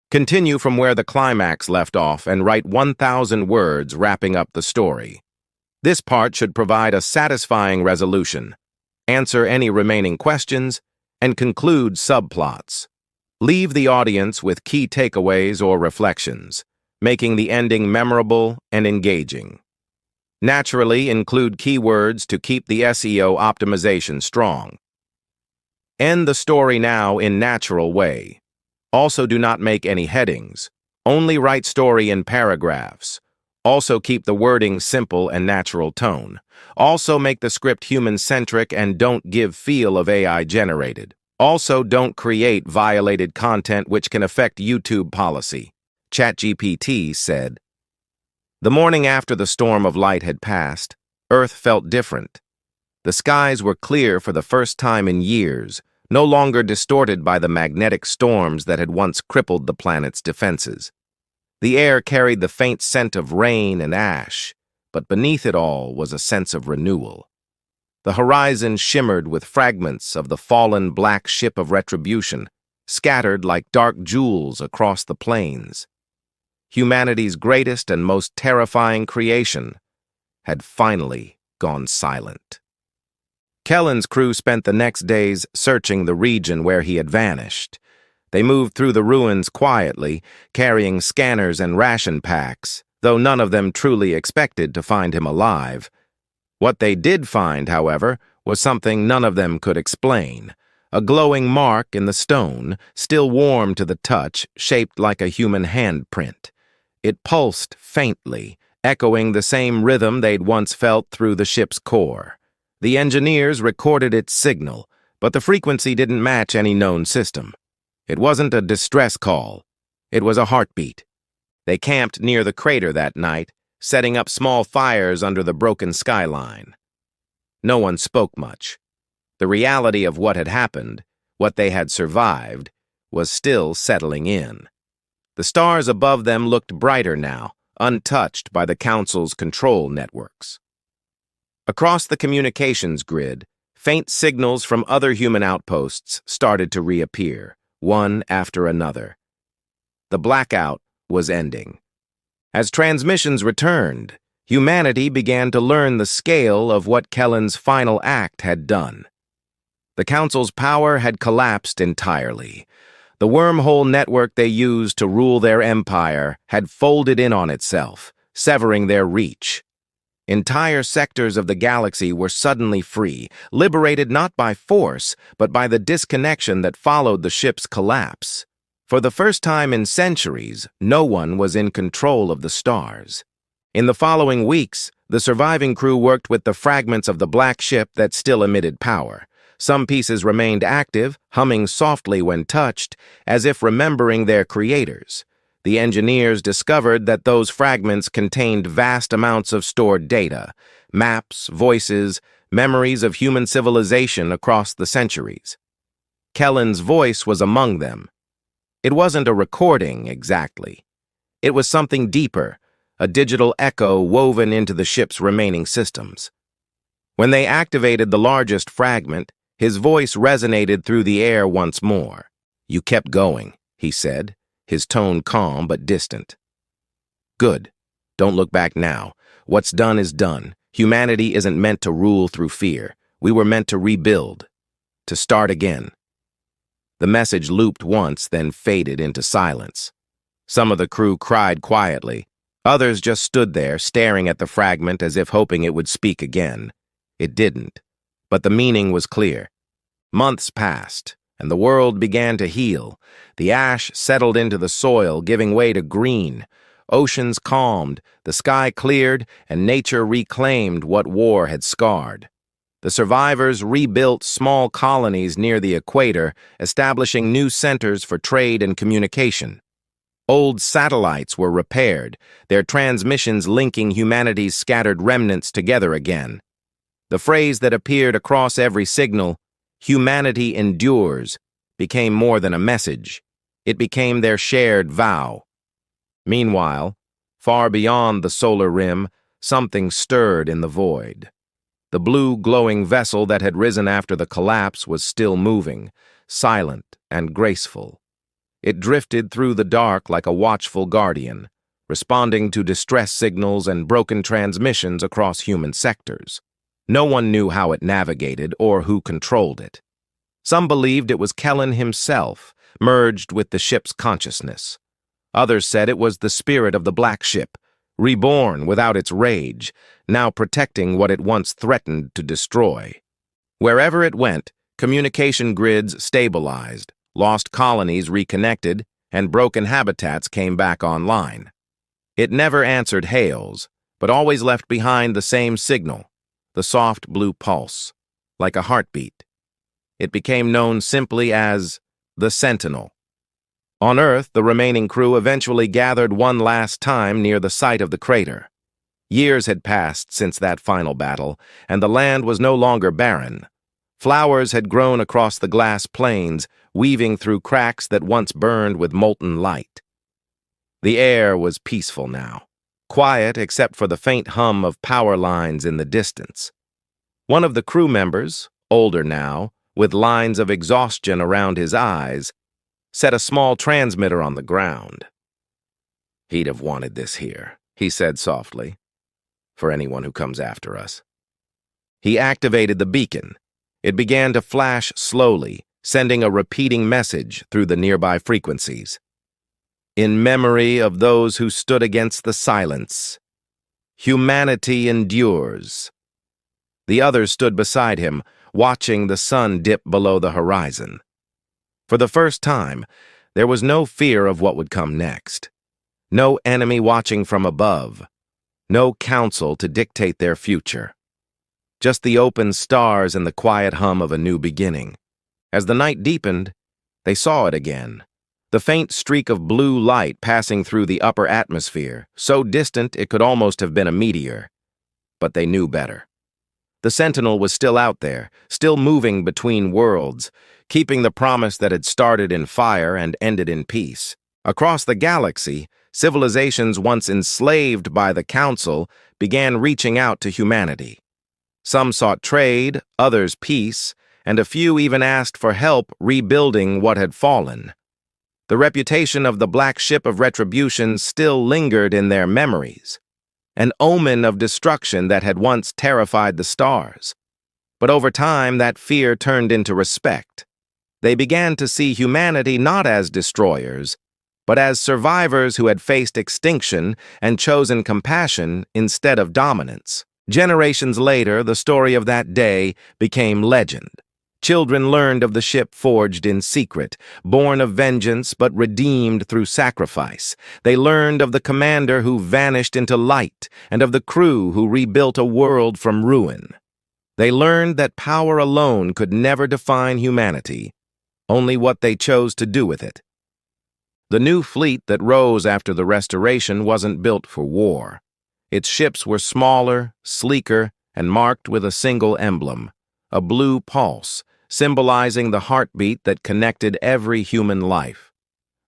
continue from where the climax left off and write 1,000 words wrapping up the story. This part should provide a satisfying resolution, answer any remaining questions, and conclude subplots. Leave the audience with key takeaways or reflections, making the ending memorable and engaging. Naturally, include keywords to keep the SEO optimization strong. End the story now in natural way. Also do not make any headings. Only write story in paragraphs. Also keep the wording simple and natural tone. Also make the script human-centric and don't give feel of AI-generated. Also don't create violated content which can affect YouTube policy. ChatGPT said. The morning after the storm of light had passed, Earth felt different. The skies were clear for the first time in years, no longer distorted by the magnetic storms that had once crippled the planet's defenses. The air carried the faint scent of rain and ash, but beneath it all was a sense of renewal. The horizon shimmered with fragments of the fallen black ship of retribution, scattered like dark jewels across the plains. Humanity's greatest and most terrifying creation had finally gone silent. Kellen's crew spent the next days searching the region where he had vanished. They moved through the ruins quietly, carrying scanners and ration packs, though none of them truly expected to find him alive. What they did find, however, was something none of them could explain. A glowing mark in the stone, still warm to the touch, shaped like a human handprint. It pulsed faintly, echoing the same rhythm they'd once felt through the ship's core. The engineers recorded its signal, but the frequency didn't match any known system. It wasn't a distress call. It was a heartbeat. They camped near the crater that night, setting up small fires under the broken skyline. No one spoke much. The reality of what had happened, what they had survived, was still settling in. The stars above them looked brighter now, untouched by the Council's control networks. Across the communications grid, faint signals from other human outposts started to reappear, one after another. The blackout was ending. As transmissions returned, humanity began to learn the scale of what Kellen's final act had done. The Council's power had collapsed entirely. The wormhole network they used to rule their empire had folded in on itself, severing their reach. Entire sectors of the galaxy were suddenly free, liberated not by force, but by the disconnection that followed the ship's collapse. For the first time in centuries, no one was in control of the stars. In the following weeks, the surviving crew worked with the fragments of the black ship that still emitted power. Some pieces remained active, humming softly when touched, as if remembering their creators. The engineers discovered that those fragments contained vast amounts of stored data, maps, voices, memories of human civilization across the centuries. Kellen's voice was among them. It wasn't a recording, exactly. It was something deeper, a digital echo woven into the ship's remaining systems. When they activated the largest fragment, His voice resonated through the air once more. "You kept going," he said, his tone calm but distant. "Good. Don't look back now. What's done is done. Humanity isn't meant to rule through fear. We were meant to rebuild, to start again." The message looped once, then faded into silence. Some of the crew cried quietly. Others just stood there, staring at the fragment as if hoping it would speak again. It didn't, but the meaning was clear. Months passed, and the world began to heal. The ash settled into the soil, giving way to green. Oceans calmed, the sky cleared, and nature reclaimed what war had scarred. The survivors rebuilt small colonies near the equator, establishing new centers for trade and communication. Old satellites were repaired, their transmissions linking humanity's scattered remnants together again. The phrase that appeared across every signal, "Humanity endures," became more than a message. It became their shared vow. Meanwhile, far beyond the solar rim, something stirred in the void. The blue, glowing vessel that had risen after the collapse was still moving, silent and graceful. It drifted through the dark like a watchful guardian, responding to distress signals and broken transmissions across human sectors. No one knew how it navigated or who controlled it. Some believed it was Kellen himself, merged with the ship's consciousness. Others said it was the spirit of the Black Ship, reborn without its rage, now protecting what it once threatened to destroy. Wherever it went, communication grids stabilized, lost colonies reconnected, and broken habitats came back online. It never answered hails, but always left behind the same signal, the soft blue pulse, like a heartbeat. It became known simply as the Sentinel. On Earth, the remaining crew eventually gathered one last time near the site of the crater. Years had passed since that final battle, and the land was no longer barren. Flowers had grown across the glass plains, weaving through cracks that once burned with molten light. The air was peaceful now, quiet except for the faint hum of power lines in the distance. One of the crew members, older now, with lines of exhaustion around his eyes, set a small transmitter on the ground. "He'd have wanted this here," he said softly, "for anyone who comes after us." He activated the beacon. It began to flash slowly, sending a repeating message through the nearby frequencies. "In memory of those who stood against the silence, humanity endures." The others stood beside him, watching the sun dip below the horizon. For the first time, there was no fear of what would come next. No enemy watching from above. No council to dictate their future. Just the open stars and the quiet hum of a new beginning. As the night deepened, they saw it again. The faint streak of blue light passing through the upper atmosphere, so distant it could almost have been a meteor. But they knew better. The Sentinel was still out there, still moving between worlds, keeping the promise that had started in fire and ended in peace. Across the galaxy, civilizations once enslaved by the Council began reaching out to humanity. Some sought trade, others peace, and a few even asked for help rebuilding what had fallen. The reputation of the Black Ship of Retribution still lingered in their memories, an omen of destruction that had once terrified the stars. But over time, that fear turned into respect. They began to see humanity not as destroyers, but as survivors who had faced extinction and chosen compassion instead of dominance. Generations later, the story of that day became legend. Children learned of the ship forged in secret, born of vengeance but redeemed through sacrifice. They learned of the commander who vanished into light and of the crew who rebuilt a world from ruin. They learned that power alone could never define humanity, only what they chose to do with it. The new fleet that rose after the restoration wasn't built for war. Its ships were smaller, sleeker, and marked with a single emblem, a blue pulse, symbolizing the heartbeat that connected every human life.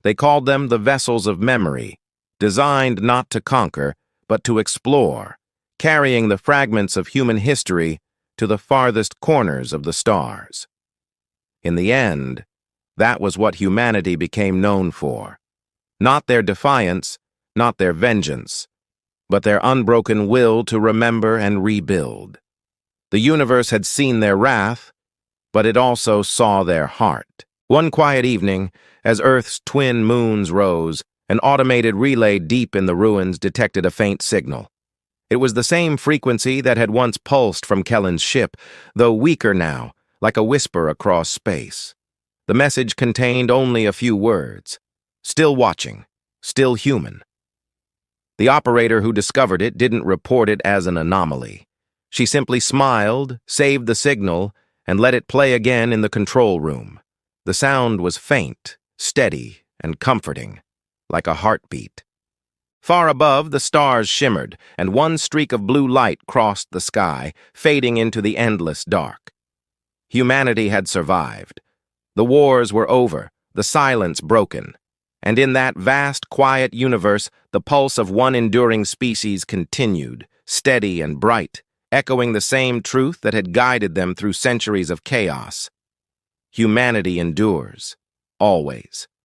They called them the vessels of memory, designed not to conquer, but to explore, carrying the fragments of human history to the farthest corners of the stars. In the end, that was what humanity became known for. Not their defiance, not their vengeance, but their unbroken will to remember and rebuild. The universe had seen their wrath, but it also saw their heart. One quiet evening, as Earth's twin moons rose, an automated relay deep in the ruins detected a faint signal. It was the same frequency that had once pulsed from Kellen's ship, though weaker now, like a whisper across space. The message contained only a few words. Still watching, still human. The operator who discovered it didn't report it as an anomaly. She simply smiled, saved the signal, and let it play again in the control room. The sound was faint, steady, and comforting, like a heartbeat. Far above, the stars shimmered, and one streak of blue light crossed the sky, fading into the endless dark. Humanity had survived. The wars were over, the silence broken. And in that vast, quiet universe, the pulse of one enduring species continued, steady and bright, echoing the same truth that had guided them through centuries of chaos. Humanity endures, always.